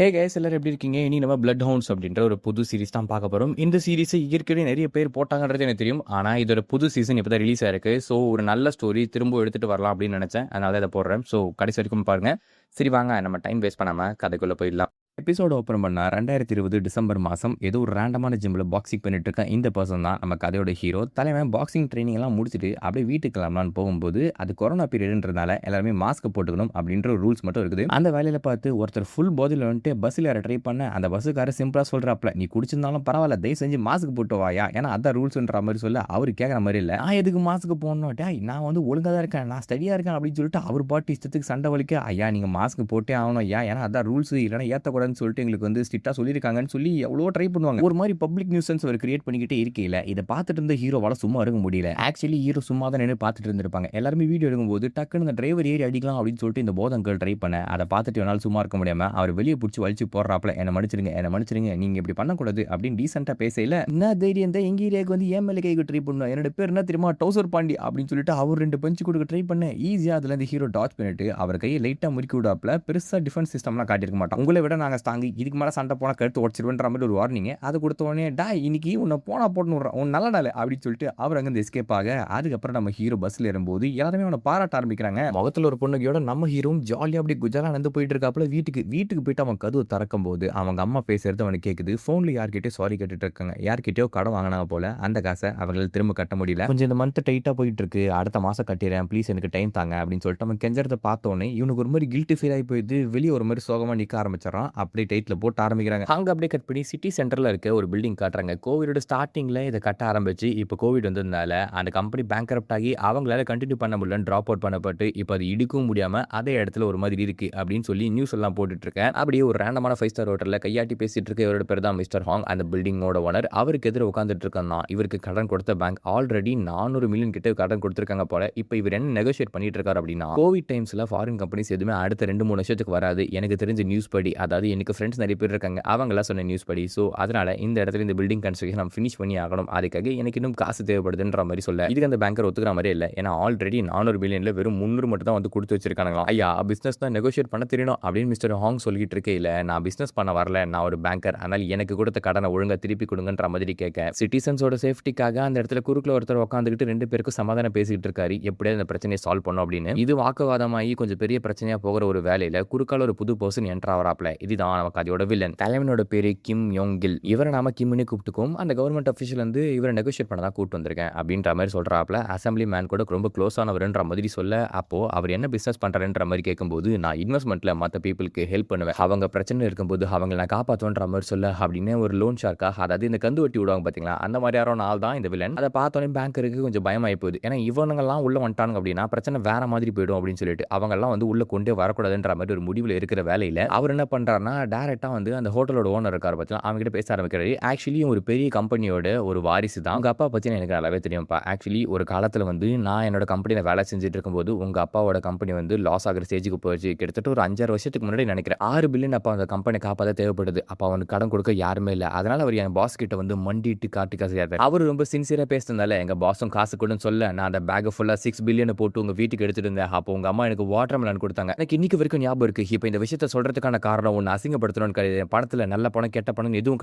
Hey guys, எல்லாரும் எப்படி இருக்கீங்க? இனி நம்ம பிளட் ஹவுண்ட்ஸ் அப்படின்ற ஒரு புது சீரிஸ் தான் பார்க்க போகிறோம். இந்த சீரிஸை ஏற்கனவே நிறைய பேர் போட்டாங்கன்றது எனக்கு தெரியும். ஆனால் இதோட புது சீசன் இப்போ தான் ரிலீஸ் ஆயிருக்கு. ஸோ ஒரு நல்ல ஸ்டோரி திரும்ப எடுத்துகிட்டு வரலாம் அப்படின்னு நினச்சேன். அதனால தான் இதை போடுறேன். ஸோ கடைசி வரைக்கும் பாருங்கள். சரி வாங்க, நம்ம டைம் வேஸ்ட் பண்ணாமல் கதைக்குள்ளே போயிடலாம். எபிசோட ஓப்பன் பண்ண 2020 டிசம்பர் மாதம் ஏதோ ஒரு ரேண்டமான ஜிம்மில் பாக்ஸிங் பண்ணிட்டு இருக்க இந்த பர்சன் தான் நம்ம கதையோட ஹீரோ. தலைவன் பாக்ஸிங் ட்ரைனிங் எல்லாம் முடிச்சுட்டு அப்படியே வீட்டுக்கு கிளம்பலான்னு போகும்போது அது கொரோனா பீரியட்ன்றதுனால எல்லாருமே மாஸ்க் போட்டுக்கணும் அப்படின்ற ரூல்ஸ் மட்டும் இருக்குது. அந்த வேலையில பார்த்து ஒருத்தர் ஃபுல் பாடியில் வந்துட்டு பஸ்ஸில் யாரை ட்ரை பண்ண அந்த பஸ்ஸுக்கார சிம்பிளாக சொல்கிறாப்ல, நீ குடிச்சிருந்தாலும் பரவாயில்ல, தயவு செஞ்சு மாஸ்க் போட்டு வாயா, ஏன்னா அதான் ரூல்ஸ்ன்ற மாதிரி சொல்ல அவர் கேட்குற மாதிரி இல்லை. நான் எதுக்கு மாஸ்க் போடணும், டேய் நான் வந்து ஒழுங்காக தான் இருக்கேன், நான் ஸ்டடியாக இருக்கேன் அப்படின்னு சொல்லிட்டு அவர் பாட்டு இஷ்டத்துக்கு சண்டை வலிக்க, ஐயா நீங்கள் மாஸ்க் போட்டே ஆகணும் ஐயா, ஏன்னா அதான் ரூல்ஸ், இல்லைன்னா ஏற்றக்கூடாதுன்னு சொல்லிட்டு எங்களுக்கு வந்து ஸ்ட்ரிக்டாக சொல்லியிருக்காங்கன்னு சொல்லி எவ்வளோ ட்ரை பண்ணுவாங்க. ஒரு மாதிரி பப்ளிக் நியூசன்ஸ் அவர் கிரியேட் பண்ணிக்கிட்டே இருக்கையில் இதை பார்த்துட்டு இருந்த ஹீரோவால் சும்மா இருக்க முடியல. ஆக்சுவலி ஹீரோ சும்மா தான் நின்று பார்த்துட்டு இருந்திருப்பாங்க. எல்லாருமே வீடியோ எடுக்கும்போது டக்குன்னு இந்த டிரைவர் ஏறி அடிக்கலாம் அப்படின்னு சொல்லிட்டு இந்த போதங்கள் ட்ரை பண்ண அதை பார்த்துட்டு என்னால் சும்மா இருக்க முடியாம அவர் வெளியே பிடிச்சி வலிச்சு போடுறாப்ல, என்ன மன்னிச்சிருங்க நீங்க இப்படி பண்ணக்கூடாது அப்படின்னு டீசெண்டாக பேசல. என்ன தைரியம் தான் எங்க ஏரியாவுக்கு வந்து ஏன் மேலே கைக்கு ட்ரை பண்ணும், என்னோட பேர் என்ன தெரியுமா, டவுசர் பாண்டி அப்படின்னு சொல்லிட்டு அவர் 2 பஞ்சு கொடுக்க ட்ரை பண்ண ஈஸியாக அதுல இருந்து ஹீரோ டாச் பண்ணிட்டு அவர் கையை லைட்டாக முறுக்கி விடாப்ல. பெருசாக டிஃபென்ஸ் சிஸ்டம்லாம் காட்டியிருக்க மாட்டோம். உங்களை விட நாங்கள் ஸ்ட்ராங், இதுக்கு மேலே சண்டை போனால் கருத்து உடச்சிருவேன்ற மாதிரி ஒரு வார்னிங் அது கொடுத்த உடனே டா இன்னைக்கு உன்னை போனா போட்டு விட்றான், உன் நல்ல நாள் அப்படின்னு சொல்லிட்டு அவர் அங்கே எஸ்கேப் ஆக, அதுக்கப்புறம் நம்ம ஹீரோ பஸ்ல ஏறும்போது எல்லாருமே அவனை பாராட்ட ஆரம்பிக்கிறாங்க. முகத்தில் ஒரு பொண்ணுகையோட நம்ம ஹீரோ ஜாலியாக அப்படி குஜரா நடந்து போயிட்டு இருக்காப்புல. வீட்டுக்கு போயிட்டு அவன் கதவு திறக்கும் போது அவங்க அம்மா பேசுறது அவனுக்கு கேட்குது. ஃபோனில் யார்கிட்டயோ சாரி கேட்டுட்டு இருக்காங்க. யார்கிட்டயோ கடன் வாங்கினாங்க போல. அந்த காசை அவங்களால திரும்ப கட்ட முடியல. கொஞ்சம் இந்த மந்த் டைட்டாக போயிட்டு இருக்கு, அடுத்த மாதம் கட்டிடுறேன் ப்ளீஸ், எனக்கு டைம் தாங்க அப்படின்னு சொல்லிட்டு அவன் கெஞ்சறதை பார்த்தோன்னே இவனுக்கு ஒரு மாதிரி கில்ட்டி ஃபீல் ஆகி போயிடுது. வெளியே ஒரு மாதிரி சோகமாக நிற்க ஆரம்பிச்சிடறான். அப்படியே டைட்டில் போட்டு ஆரம்பிக்கிறாங்க. அங்கே அப்படியே கட் பண்ணி சிட்டி சென்டரில் இருக்க ஒரு பில்டிங் காட்டுறாங்க. கோவிடோட ஸ்டார்டிங்கில் இதை கட்ட ஆரம்பிச்சு இப்போ கோவிட் வந்ததுனால அந்த கம்பெனி பேங்க்ரப்ட் ஆகி அவங்களால கண்டினியூ பண்ண முடியல, ட்ராப் அவுட் பண்ணப்பட்டு இப்போ அது இடிக்கவும் முடியாமல் அதே இடத்துல ஒரு மாதிரி இருக்கு அப்படின்னு சொல்லி நியூஸ் எல்லாம் போட்டுட்டு இருக்கேன். அப்படியே ஒரு ரேண்டமான 5 ஸ்டார் ஹோட்டலில் கையாட்டி பேசிட்டு இருக்க இவரோட பேர் தான் மிஸ்டர் ஹாங், அந்த பில்டிங்கோட ஓனர். அவருக்கு எதிர உட்காந்துட்டு இருக்கான். இவருக்கு கடன் கொடுத்த பேங்க் ஆல்ரெடி 400 மில்லியன் கிட்ட கடன் கொடுத்துருக்காங்க போல. இப்போ இவர் என்ன நெகோஷியேட் பண்ணிட்டு இருக்காரு அப்படின்னா, கோவிட் டைம்ஸ்ல ஃபாரின் கம்பெனிஸ் எதுவுமே அடுத்த 2-3 வருஷத்துக்கு வராது, எனக்கு தெரிஞ்ச நியூஸ் படி, அதாவது எனக்கு ஃப்ரெண்ட்ஸ் நிறைய பேர் இருக்காங்க, அவங்களாம் சொன்ன நியூஸ் படி. ஸோ அதனால இந்த இடத்துல இந்த பில்டிங் கன்ஸ்ட்ரக்ஷன் நம்ம ஃபினிஷ் பண்ணி ஆகணும், அதுக்காக எனக்கு இன்னும் காசு தேவைப்படுதுன்ற மாதிரி சொல்ல, இதுக்கு அந்த பேங்கர் ஒத்துக்கிற மாதிரி இல்லை. ஏன்னா ஆல்ரெடி 400 மில்லியன்ல வெறும் 300 மட்டும் தான் வந்து கொடுத்து வச்சிருக்காங்க. ஐயா பிசினஸ் தான் நெகோஷியேட் பண்ண தெரியணும் அப்படின்னு மிஸ்டர் ஹாங் சொல்லிட்டு இருக்கையில், நான் பிசினஸ் பண்ண வரல, நான் ஒரு பேங்கர், அதனால் எனக்கு கொடுத்த கடனை ஒழுங்கா திருப்பி கொடுங்கன்ற மாதிரி கேட்க, சிட்டிசன்ஸோட சேஃப்டிக்காக அந்த இடத்துல குறுக்கில் ஒருத்தர் உட்காந்துக்கிட்டு 2 பேருக்கும் சமாதானம் பேசிட்டு இருக்காரு, எப்படியாவது இந்த பிரச்சனையை சால்வ் பண்ணும் அப்படின்னு. இது வாக்குவாதமாகி கொஞ்சம் பெரிய பிரச்சனையா போகிற ஒரு வேலையில குறுக்கால ஒரு புது பர்சன் என்ட்ரா வராப்ல. இதுதான் நமக்கு அதோட வில்லன். தலைவனோட பேரு கிம் யோங் கில். இவரை நாம கிம்னு கூப்பிட்டுக்கும். அந்த கவர்மெண்ட் அஃபிஷியல் வந்து இவரை நெகோஷியேட் பண்ண தான் கூப்பிட்டு வந்திருக்கேன் அப்படின்ற மாதிரி சொல்றாப்ல. அசம்பிளி மேன் கூட ரொம்ப க்ளோஸ் ஆனவர்ன்ற மாதிரி சொல்ல, அப்போ அவர் என்ன பிசினஸ் பண்றாருன்ற மாதிரி கேட்கும்போது, நான் இன்வெஸ்ட்மெண்ட்ல மற்ற பீப்புளுக்கு ஹெல்ப் பண்ணுவேன், அவங்க பிரச்சனை இருக்கும்போது அவங்களை நான் காப்பாற்றுன்ற மாதிரி சொல்ல, அப்படின்னு ஒரு லோன் ஷார்க்கா, அதாவது இந்த கந்து வட்டி விடுவாங்க பார்த்தீங்களா, அந்த மாதிரி யாரோ நாள் தான் இந்த வில்லன். அதை பார்த்தோன்னே பேங்கருக்கு கொஞ்சம் பயமாகி போகுது. ஏன்னா இவங்கெல்லாம் உள்ள வந்துட்டாங்க அப்படின்னா பிரச்சனை வேற மாதிரி போயிடும் அப்படின்னு சொல்லிட்டு அவங்கெல்லாம் வந்து உள்ள கொண்டே வரக்கூடாதுன்ற மாதிரி ஒரு முடிவில் இருக்கிற வேலையில் அவர் என்ன பண்றாருன்னா, டேரக்டா வந்து அந்த ஹோட்டலோட ஓனர் இருக்கார் பார்த்தீங்களா, அவங்க கிட்ட பேச ஆரம்பிக்கிறாரு. ஆக்சுவலி ஒரு பெரிய கம்பெனியோட ஒரு வாரிசு தான். உங்க அப்பா பற்றி எனக்கு நல்லாவே தெரியும்ப்பா. ஆக்சுவலி ஒரு காலத்தில் வந்து நான் என்னோட கம்பெனியில் வேலை செஞ்சுட்டு இருக்கும்போது உங்க அப்பாவோட கம்பெனி வந்து லாஸ் ஆகிற ஸ்டேஜுக்கு போச்சு. கிட்டத்தட்ட ஒரு 5-6 வருஷத்துக்கு முன்னாடி நினைக்கிறேன். 6 பில்லியன் அப்போ அந்த கம்பெனி காப்பாற்ற தேவைப்படுது. அப்போ அவனுக்கு கடன் கொடுக்க யாருமே இல்லை. அதனால அவர் என் பாஸ் கிட்ட வந்து மண்டிட்டு காட்டி காசு கேட்டார். அவர் ரொம்ப சின்சியரா பேசுறதுனால எங்க பாஸும் காசு கொடுன்னு சொல்ல, நான் அந்த பேக் ஃபுல்லா 6 பில்லியன் போட்டு உங்க வீட்டுக்கு எடுத்துட்டு இருந்தேன். அப்போ உங்க அம்மா எனக்கு வாட்டர் மெலன் கொடுத்தாங்க. எனக்கு இன்னைக்கு வரைக்கும் ஞாபகம் இருக்கு. இப்போ இந்த விஷயத்தை சொல்றதுக்கான காரணம் ஒன்று அசிங்கப்படுத்தணும்னு கிடையாது. பணத்தில் நல்ல பணம் கெட்ட பணம் எதுவும்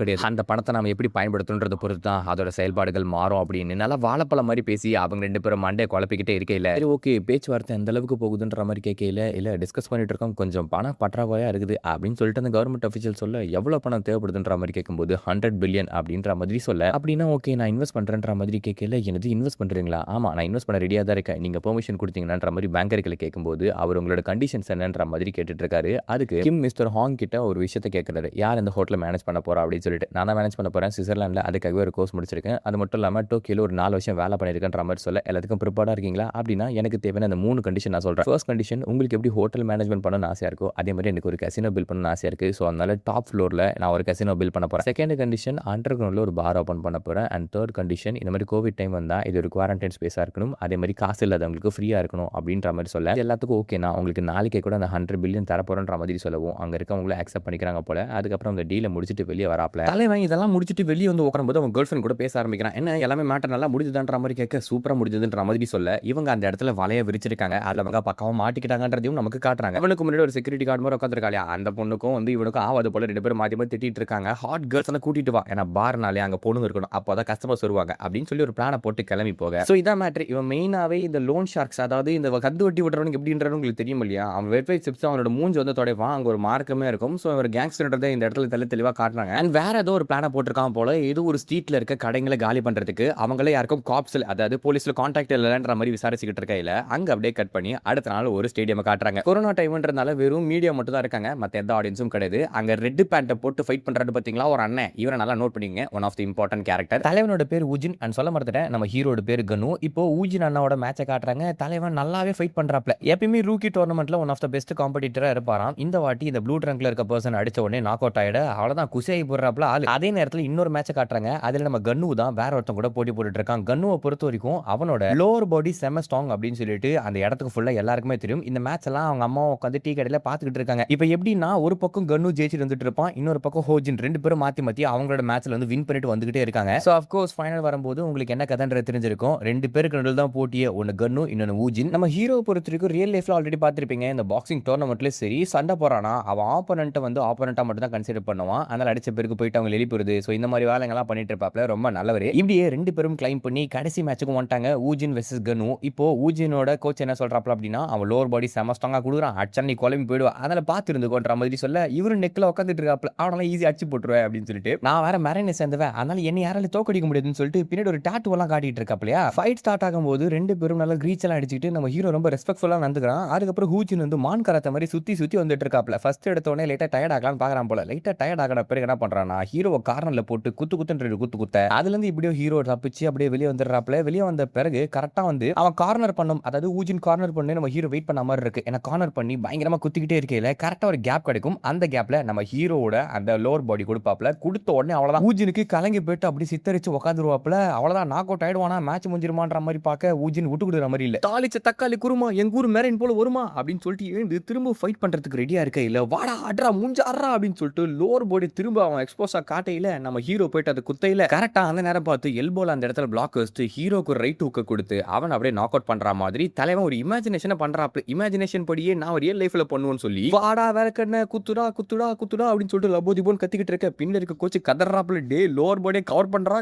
கிடையாது. அந்த பணத்தை நம்ம எப்படி பயன்படுத்தணுன்றத பொறுத்து தான் அதோட செயல்பாடுகள் மாறும் அப்படின்னு நல்லா வாழைப்பழம் மாதிரி பேசி அவங்க 2 பேரும் மண்டையை குழப்பிக்கிட்டே இருக்கையில், சரி ஓகே பேச்சுவார்த்தை எந்த அளவுக்கு போகுதுன்ற மாதிரி கேட்கையில், இல்லை டிஸ்கஸ் பண்ணிட்டு இருக்கோம், கொஞ்சம் பணம் பற்றாக்குறையா இருக்குது அப்படின்னு சொல்லிட்டு அந்த கவர்மெண்ட் அஃபிஷியல் சொல்ல, எவ்வளோ பணம் தேவைப்படுதுன்ற மாதிரி கேட்கும்போது 100 பில்லியன் அப்படின்ற மாதிரி சொல்ல, அப்படின்னா ஓகே நான் இன்வெஸ்ட் பண்ணுறேன்ற மாதிரி கேட்கல, எனது இன்வெஸ்ட் பண்ணுறீங்களா, ஆமாம் நான் இன்வெஸ்ட் பண்ண ரெடியாக தான் இருக்கேன், நீங்கள் பெர்மிஷன் கொடுத்தீங்கன்ற மாதிரி பேங்கர்களை கேட்கும்போது அவர் உங்களோட கண்டிஷன்ஸ் என்னன்ற மாதிரி கேட்டுட்டு இருக்காரு. அதுக்கு கிம் மிஸ்டர் ஹாங் கிட்ட ஒரு விஷயத்தை கேட்குறாரு, யார் இந்த ஹோட்டலை மேனேஜ் பண்ண போறா அப்படின்னு சொல்லிட்டு. நான் தான் மேனேஜ் பண்ண போறேன், சுவிட்சர்லாண்டில் அதுக்காகவே ஒரு கோர்ஸ் முடிச்சிருக்கேன், அது மட்டும் இல்லாமல் டோக்கியோவில் ஒரு 4 வருஷம் வேலை பண்ணியிருக்கேன்ற மாதிரி சொல்ல, எல்லாத்துக்கும் ப்ரிப்பேர்டாக இருக்கீங்களா அப்படின்னா, எனக்கு தேவையான அந்த 3 கண்டிஷன் நான் சொல்கிறேன். ஃபர்ஸ்ட் கண்டிஷன், உங்களுக்கு எப்படி ஹோட்டல் மேனேஜ்மெண்ட் பண்ணணும்னு ஆசையாக இருக்கோ அதே மாதிரி எனக்கு ஒரு கசினோ பில் பண்ணணும்னு ஆசையாக இருக்குது. ஸோ அதனால டாப் ஃப்ளோரில் நான் ஒரு கசினோ பில் பண்ண போகிறேன். செகண்ட் கண்டிஷன், அண்டர் கிரவுண்டில் ஒரு பார் ஓப்பன் பண்ண போகிறேன். அண்ட் தேர்ட் கண்டிஷன், இந்த மாதிரி கோவிட் டைம் வந்தால் இது ஒரு குவாரண்டைன் ஸ்பேஸாக இருக்கணும், அதே மாதிரி காசு இல்லாதவங்களுக்கு ஃப்ரீயாக இருக்கணும் அப்படின்ற மாதிரி சொல்ல, எல்லாத்துக்கும் ஓகே நான் உங்களுக்கு நாளைக்கே கூட அந்த 100 பில்லியன் தரப்போறன்ற மாதிரி சொல்லவும் அங்கே இருக்கவங்களை அக்செப்ட் அக்செப்ட் பண்ணிக்கிறாங்க போல. அதுக்கப்புறம் அந்த டீல முடிச்சுட்டு வெளிய வராப்ல. தலைவன் இதெல்லாம் முடிச்சுட்டு வெளிய வந்து உட்காரும்போது அவன் கேர்ள் ஃபிரெண்ட் கூட பேச ஆரம்பிக்கிறான். என்ன எல்லாமே மேட்டர் நல்லா முடிஞ்சுதான்ற மாரி கேட்க, சூப்பரா முடிஞ்சதுன்ற மாதிரி சொல்ல, இவங்க அந்த இடத்துல வலைய விரிச்சிருக்காங்க. அதுல அவங்க பக்காவா மாட்டிக்கிட்டாங்கன்றதையும் நமக்கு காட்டுறாங்க. அவனுக்கு முன்னாடி ஒரு செக்யூரிட்டி கார்டு மாதிரி உட்கார்ந்திருக்கா இல்லையா, அந்த பொண்ணுக்கும் வந்து இவனுக்கும் ஆவாது போல 2 பேரும் மாத்தி மாத்தி திட்டிட்டு இருக்காங்க. ஹாட் கேர்ள்ஸ் எல்லாம் கூட்டிட்டு வா. ஏன்னா பார்னாலே அங்க பொண்ணுங்க இருக்கணும். அப்பதான் கஸ்டமர்ஸ் வருவாங்க அப்படின்னு சொல்லி ஒரு பிளான போட்டு கிளம்பி போக. சோ இதான் மேட்டர். இவன் மெயினாவே இந்த லோன் ஷார்க்ஸ், அதாவது இந்த கந்து வட்டி விடுறவனுக்கு எப்படின்றது உங்களுக்கு தெரியும் இல்லையா, அவன் வெப்சைட் சிப்ஸ் அவனோட மூஞ்சி வந்து தொடைவான். அங்க ஒரு மார்க்கமே இருக்கும். சோ ஒரு கேங்ஸ்டர்ன்றதை இந்த இடத்துல தெளிவா காட்டுறாங்க. அண்ட் வேற ஏதோ ஒரு பிளான போட்டிருக்கான் போல. ஏதோ ஒரு ஸ்ட்ரீட்ல இருக்க கடைகளை காலி பண்றதுக்கு அவங்களே யாருக்கும் காப்ஸ்ல, அதாவது போலீஸ்ல கான்டாக்ட் இல்லன்ற மாதிரி விசாரிச்சுக்கிட்டு இருக்கையில அங்க அப்படியே கட் பண்ணி அடுத்த நாள் ஒரு ஸ்டேடியம் காட்டுறாங்க. கொரோனா டைம்ன்றனால வெறும் மீடியா மட்டும் தான் இருக்காங்க, மத்த எந்த ஆடியன்ஸும் கிடையாது. அங்க ரெட் பேண்ட போட்டு ஃபைட் பண்றாரு பாத்தீங்களா ஒரு அண்ணன், இவரை நல்லா நோட் பண்ணிங்க. One of the important character. தலைவனோட பேர் ஊஜின் அண்ட் சொல்ல மறந்துட்டேன், நம்ம ஹீரோட பேர் கனு. இப்போ ஊஜின் அண்ணாவோட மேட்சை காட்டுறாங்க. தலைவன் நல்லாவே ஃபைட் பண்றாப்ல. எப்பயுமே ரூக்கி டோர்னமெண்ட்ல ஒன் ஆஃப் த பெஸ்ட் காம்படிட்டரா இருப்பாராம். இந்த வாட்டி இந்த ப்ளூ ட்ரங்க்ல இருக்க பர்சன் அடிச்ச உடனே நாக் அவுட் ஆயிட அவ்வளவுதான் குசியாகி போடுறாப்ல ஆளு. அதே நேரத்தில் இன்னொரு மேட்சை காட்டுறாங்க. அதுல நம்ம கன்னு தான் வேற ஒருத்தன் கூட போட்டி போட்டுட்டு இருக்கான். கன்னுவை பொறுத்த வரைக்கும் அவனோட லோவர் பாடி செம ஸ்ட்ராங் அப்படின்னு சொல்லிட்டு அந்த இடத்துக்கு ஃபுல்லா எல்லாருக்குமே தெரியும். இந்த மேட்ச் எல்லாம் அவங்க அம்மா உட்காந்து டீ கடையில பாத்துக்கிட்டு இருக்காங்க. இப்போ எப்படின்னா ஒரு பக்கம் கன்னு ஜெயிச்சிட்டு வந்துட்டு இருப்பான், இன்னொரு பக்கம் ஹோஜின், 2 பேரும் மாத்தி மாத்தி அவங்களோட மேட்ச்ல வந்து வின் பண்ணிட்டு வந்துகிட்டே இருக்காங்க. சோ ஆஃப் கோர்ஸ் ஃபைனல் வரும்போது உங்களுக்கு என்ன கதைன்றது தெரிஞ்சிருக்கும். 2 பேருக்கு நடுவில் தான் போட்டியே, ஒன்னு கன்னு இன்னொன்னு ஊஜின். நம்ம ஹீரோ பொறுத்த வரைக்கும் ரியல் லைஃப்ல ஆல்ரெடி பார்த்திருப்பீங்க. இந்த பாக்ஸிங் டோர்னமெண்ட்ல சரி சண்டை போறானா அவன் ஆப்போனன்ட்டை வந்து ஆப்போனன்ட்டா மட்டும் தான் கன்சிடர் பண்ணுவான். அதனால அடிச்ச பேருக்கு போயிட்டு அவங்க எழுப்பிடுது. சோ இந்த மாதிரி வேலைங்கெல்லாம் பண்ணிட்டு இருப்பாப்ல. ரொம்ப நல்லவரு. இப்படியே 2 பேரும் கிளைம் பண்ணி கடைசி மேட்சுக்கு வந்துட்டாங்க. ஊஜின் வெர்சஸ் கன்னு. இப்போ ஊஜினோட கோச் என்ன சொல்றாப்ல அப்படின்னா, அவன் லோவர் பாடி செம ஸ்ட்ராங்கா குடுக்குறான், அடிச்சா நீ குழம்பி போயிடுவா, அதனால பாத்து இருந்துக்கோன்ற மாதிரி சொல்ல, இவரு நெக்ல உட்காந்துட்டு இருக்காப்ல. அவனால ஈஸி அடிச்சு போட்டுருவேன் அப்படின்னு சொல்லிட்டு, நான் வேற மெரைனை சேர்ந்தவன், அதனால என்ன யாரால தோக்கடிக்க முடியாதுன்னு சொல்லிட்டு பின்னாடி ஒரு டாட்டூ எல்லாம் காட்டிட்டு இருக்காப்லையா. ஃபைட் ஸ்டார்ட் ஆகும்போது 2 பேரும் நல்லா கிரீச் எல்லாம் அடிச்சுட்டு நம்ம ஹீரோ ரொம்ப ரெஸ்பெக்ட்ஃபுல்லா நடந்துக்கிறான். அதுக்கப்புறம் ஊஜின் வந்து மான் கராத்த மாதிரி சுத்தி சுத்தி வந்துட்டு இருக்காப்ல. ஃபர்ஸ்ட் எடுத்த உடனே லைட்டா டயர்ட் ஆகலாம்னு பாக்குறான் போல. லைட்டா டயர்ட் ஆகின பிறகு என்ன பண்றானா, ஹீரோவை கார்னர்ல போட்டு குத்து குத்துன்ற குத்த அதுல இருந்து இப்படியோ ஹீரோ தப்பிச்சு அப்படியே வெளியே வந்துடுறாப்ல. வெளியே வந்த பிறகு கரெக்டா வந்து அவன் கார்னர் பண்ணும், அதாவது ஊஜின் கார்னர் பண்ணி நம்ம ஹீரோ வெயிட் பண்ண மாதிரி இருக்கு. ஏன்னா கார்னர் பண்ணி பயங்கரமா குத்திக்கிட்டே இருக்கையில கரெக்டா ஒரு கேப் கிடைக்கும். அந்த கேப்ல நம்ம ஹீரோவோட அந்த லோவர் பாடி கொடுப்பாப்ல. கொடுத்த உடனே அவ்வளவுதான் ஊஜினுக்கு கலங்கி போயிட்டு அப்படி சித்தரிச்சு உட்காந்துருவாப்ல. அவ்வளவுதான் நாக் அவுட் ஆயிடுவானா, மேட்ச் முடிஞ்சிருமான்ற மாதிரி பார்க்க ஊஜின் விட்டு கொடுக்குற மாதிரி இல்ல. தாளிச்ச தக்காளி குருமா எங்க ஊர் மெரைன் போல வருமா அப்படின்னு சொல்லிட்டு எழுந்து திரும்ப ஃபைட் பண்றதுக்கு ரெடியா இருக்க இல்ல, வாடா அட்ரா முஞ்சாடுறா அப்படின்னு சொல்லிட்டு லோவர் பாடி திரும்ப அவன் எக்ஸ்போஸா காட்டையில நம்ம ஹீரோ போயிட்டு அது குத்தையில கரெக்டா அந்த நேரம் பார்த்து எல்போல அந்த இடத்துல பிளாக் வச்சுட்டு ஹீரோக்கு ஒரு ரைட் ஹூக்க கொடுத்து அவன் அப்படியே நாக் அவுட் பண்ற மாதிரி தலைவன் ஒரு இமேஜினேஷனை பண்றாப்ல. இமேஜினேஷன் படியே நான் ரியல் லைஃப்ல பண்ணுவேன்னு சொல்லி வாடா வேற கண்ண குத்துடா குத்துடா குத்துடா அப்படின்னு சொல்லிட்டு லபோதிபோன்னு கத்திக்கிட்டு இருக்க. பின்ன இருக்க கோச்சு கதறாப்ல, டே லோவர் பாடியை கவர் பண்றா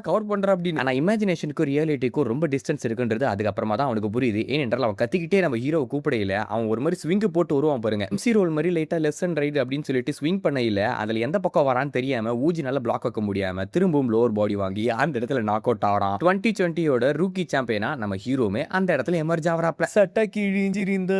அப்படின்னு. ஆனா இமேஜினேஷனுக்கும் ரியாலிட்டிக்கும் ரொம்ப டிஸ்டன்ஸ் இருக்குன்றது அதுக்கப்புறமா தான் அவனுக்கு புரியுது. ஏனென்றால் அவன் கத்திக்கிட்டே நம்ம ஹீரோவை கூப்பிடையில அவன் ஒரு மாதிரி ஸ்விங் போட்டு வருவான் பாருங்க, எம்சி ரோல் மாதிரி லைட்டா லெஃப்ட் அண்ட் ரைட் அப்படின்னு சொல்லிட்டு ஸ்விங் பண்ணையில அதுல எந்த பக்கம் வரான்னு தெரியாம ஊஜி நல்லா பிளாக் வைக்க முடியாம திரும்பவும் லோவர் பாடி வாங்கி அந்த இடத்துல நாக் அவுட் ஆகிறான். 2020யோட ரூக்கி சாம்பியனா நம்ம ஹீரோமே அந்த இடத்துல எமர்ஜ் ஆவறாப்ல. சட்ட கிழிஞ்சிருந்த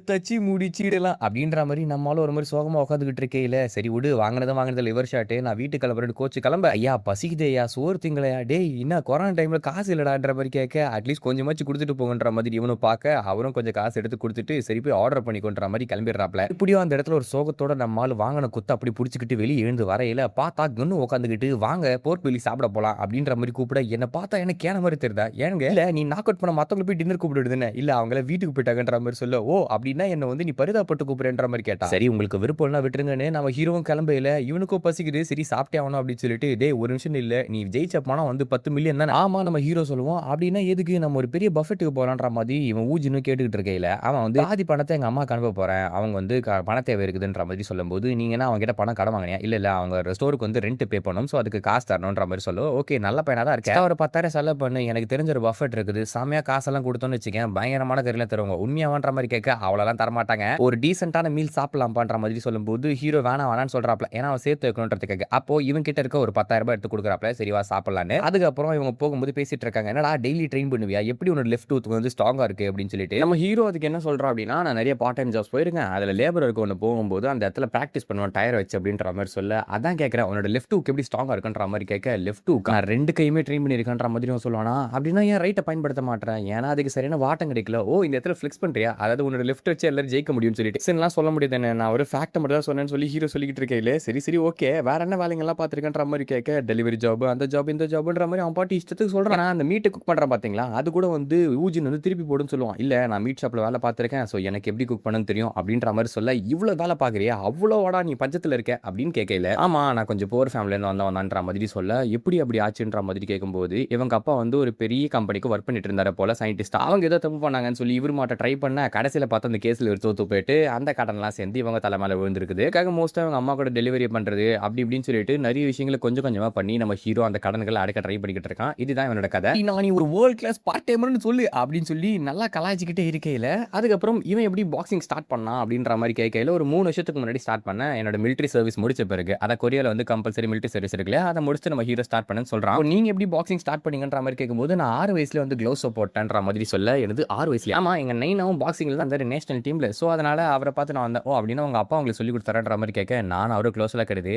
தச்சி முடிச்சிடலாம் அப்படின்ற மாதிரி நம்மளால ஒரு மாதிரி சோகமா உட்காந்துக்கிட்டு இருக்கையில, சரி விடு வாங்கினது லிவர் ஷாட்டு, நான் வீட்டுக்கு கிளம்புறேன் கோச்சு கிளம்ப, ஐயா பசிக்குதே ஐயா சோறு திங்களையா, டேய் என்ன கொரோனா டைம்ல காசு இல்லடான்ற மாதிரி கேட்க, அட்லீஸ்ட் கொஞ்சமாச்சு கொடுத்துட்டு போங்கன்ற மாதிரி இவனும் பார்க்க அவரும் கொஞ்சம் காசு எடுத்து கொடுத்துட்டு சரி போய் ஆர்டர் பண்ணிக்கொன்ற மாதிரி கிளம்பிடுறாப்ல. இப்படியோ அந்த இடத்துல ஒரு சோகத்தோட நம்மால் வாங்கின குத்து அப்படி பிடிச்சிக்கிட்டு வெளியே எழுந்து வரையில பார்த்தா கன்னு உட்காந்துக்கிட்டு வாங்க போர்க் பெலி சாப்பிட போலாம் அப்படின்ற மாதிரி கூப்பிட, என்ன பார்த்தா எனக்கு கேன மாதிரி தெரியுதா, ஏங்க இல்ல நீ நாக் அவுட் பண்ண மத்தவங்களை போய் டின்னர் கூப்பிடுதுன்னு இல்ல அவங்கள வீட்டுக்கு போயிட்டாங்கன்ற மாதிரி சொல்ல, ஓ அப்படின்னா என்ன வந்து நீ பரிதாபப்பட்டு கூப்பிடுன்ற மாதிரி கேட்டா, சரி உங்களுக்கு விருப்பம்னா விட்டுருங்கன்னு நம்ம ஹீரோவும் கிளம்பையில இவனுக்கும் பசிக்குது சரி சாப்பிட்டே ஆகணும் அப்படின்னு சொல்லிட்டு, டே ஒரு நிமிஷம் இல்ல நீ ஜெயிச்ச பணம் வந்து 10 மில்லியன் தான். ஆமா நம்ம ஹீரோ சொல்லுவோம், அப்படின்னா எதுக்கு நம்ம ஒரு பெரிய பஃபெட்டுக்கு போறான்ற மாதிரி இவன் ஊஜின்னு கேட்டுக்கிட்டு இருக்கையில அவன் வந்து பாதி பணத்தை எங்க அம்மா அனுப்ப போறேன், அவங்க வந்து பண தேவை இருக்குதுன்ற மாதிரி சொல்லும் போது, நீங்கன்னா அவங்க கிட்ட பணம் கடன் வாங்கினியா, இல்ல அவங்க ஸ்டோருக்கு வந்து ரெண்ட் பே பண்ணணும் சோ அதுக்கு காசு தரணும்ன்ற மாதிரி சொல்லுவோம். ஓகே நல்ல பையனா தான் இருக்கேன், ஒரு 10,000 செலவு பண்ணு, எனக்கு தெரிஞ்ச ஒரு பஃபெட் இருக்குது செமையா காசெல்லாம் கொடுத்தோன்னு வச்சுக்கேன் பயங்கரமான கறிலாம் தருவாங்க, உண்மையாவான்ற மாதிரி கேட்க அவ்வளோலாம் தரமாட்டாங்க, ஒரு டீசென்டான மீல் சாப்பிடலாம்ன்ற மாதிரி சொல்லும்போது ஹீரோ வேணான்னு சொல்றாப்ல, ஏன்னா அவன் சேர்த்து வைக்கணுன்றதுக்காக. அப்போ இவன் கிட்ட இருக்க ஒரு 10,000 ரூபாய் எடுத்து கொடுக்குறாப்ல, சரிவா சாப்பிடலான்னு. அதுக்கப்புறம் இவங்க போகும்போது பேசிட்டு இருக்காங்க, என்னடா டெய்லி ட்ரெயின் பண்ணுவியா, எப்படி உன்னோட லெஃப்ட் டூத் வந்து ஸ்ட்ராங்கா இருக்கு அப்படின்னு சொல்லிட்டு நம்ம ஹீரோ அதுக்கு என்ன சொல்றா அப்படின்னா, நான் நிறைய பார்ட் டைம் ஜாப்ஸ் போயிருக்கேன், அதுல லேபர் இருக்கு ஒன்று போகும்போது அந்த இடத்துல பிராக்டிஸ் பண்ணுவேன் டயர் வச்சு அப்படின்ற மாதிரி சொல்ல, அதான் கேட்கறேன் உன்னோட லெஃப்ட் டூக் எப்படி ஸ்ட்ராங்கா இருக்குன்ற மாதிரி கேட்க, லெஃப்ட் டூக் நான் 2 கையுமே ட்ரெயின் பண்ணிருக்கேன்ற மாதிரி சொல்லுவானா, அப்படின்னா ஏன் ரைட்டை பயன்படுத்த மாட்டேன், ஏன்னா அதுக்கு சரியான வாட்டம் கிடைக்கல, ஓ இந்த இடத்துல ஃபிளெக்ஸ் பண்றியா, அதாவது உன்னோட லெஃப்ட் வச்சு எல்லாரும் ஜெயிக்க முடியும்னு சொல்லிட்டு எல்லாம் சொல்ல முடியாது, நான் ஒரு ஃபேக்ட் மட்டும் தான் சொன்னேன்னு சொல்லி ஹீரோ சொல்லிக்கிட்டு இருக்கையில, சரி சரி ஓகே வேற என்ன வேலைங்கெல்லாம் பார்த்துருக்கேன்ற மாதிரி கேட்க, டெலிவரி ஜாப் அந்த ஜாப் இந்த ஜாப்ன்ற மாதிரி அவன் பாட்டு இஷ்டத்துக்கு சொல்றான். அந்த மீட்டை குக் பண்றான் பாத்தீங்களா, அது கூட வந்து ஊஜின் வந்து திருப்பி போடுன்னு சொல்லுவான், இல்ல நான் மீட் ஷாப்ல வேலை பார்த்திருக்கேன் சோ எனக்கு எப்படி குக் பண்ணணும்னு தெரியும் அப்படின்ற மாதிரி சொல்ல, இவ்வளவு வேலை பாக்குறியா அவ்வளவு இவ்வளோவாடா நீ பஞ்சத்துல இருக்க அப்படின்னு கேட்கல. ஆமா நான் கொஞ்சம் போர் ஃபேமிலியில இருந்து வந்தவன்ற மாதிரி சொல்ல, எப்படி அப்படி ஆச்சுன்ற மாதிரி கேட்கும்போது இவங்க அப்பா வந்து ஒரு பெரிய கம்பெனிக்கு ஒர்க் பண்ணிட்டு இருந்தாரு போல சயின்டிஸ்ட். அவங்க ஏதோ தப்பு பண்ணாங்கன்னு சொல்லி இவர் மாட்ட ட்ரை பண்ண கடைசியில பார்த்து அந்த கேஸ்ல ஒரு தோத்து போயிட்டு அந்த கடன்லாம் சேர்ந்து இவங்க தலை மேல விழுந்திருக்குது. அதுக்காக மோஸ்டா அவங்க அம்மா கூட டெலிவரி பண்றது அப்படி இப்படின்னு சொல்லிட்டு நிறைய விஷயங்களை கொஞ்சம் கொஞ்சமா பண்ணி நம்ம ஹீரோ அந்த கடன்களை அடக்க ட்ரை பண்ணிக்கிட்டு இருக்கான். இதுதான் இவனோட கதை. நான் நீ ஒரு வேர்ல்ட் கிளாஸ் பார்ட் டைமர்னு சொல்லு அப்படின்னு சொல்லி நல்லா கலாய்ச்சிக்கிட்டே இருக்கையில அதுக்கப்புறம் இவன் எப்படி பாக்ஸிங் ஸ்டார்ட் பண்ணான் அப்படின்ற மாதிரி கேட்கையில ஒரு 3 வருஷத்துக்கு முன்னாடி ஸ்டார்ட் பண்ண என்னோட மிலிட்டரி சர்வீஸ் முடிச்ச பிறகு அத கொரியால வந்து கம்பல்சரி மிலிட்டரி சர்வீஸ் இருக்குல்ல அதை முடிச்சு நம்ம ஹீரோ ஸ்டார்ட் பண்ணன்னு சொல்றான். நீங்க எப்படி பாக்ஸிங் ஸ்டார்ட் பண்ணீங்கன்ற மாதிரி கேட்கும்போது நான் 6 வயசுல வந்து க்ளவுஸ் போட்டேன்ற மாதிரி சொல்ல எனது 6 வயசுல ஆமா எங்க நைனாவும் பாக்ஸிங்ல தான் அந்த நேஷனல் டீம்ல சோ அதனால அவரை பார்த்து நான் வந்தேன். ஓ அப்படின்னு உங்க அப்பா உங்களுக்கு சொல்லி கொடுத்தாருன்ற மாதிரி கேட்க நான் அவரு க்ளோஸ்ல கிடையாது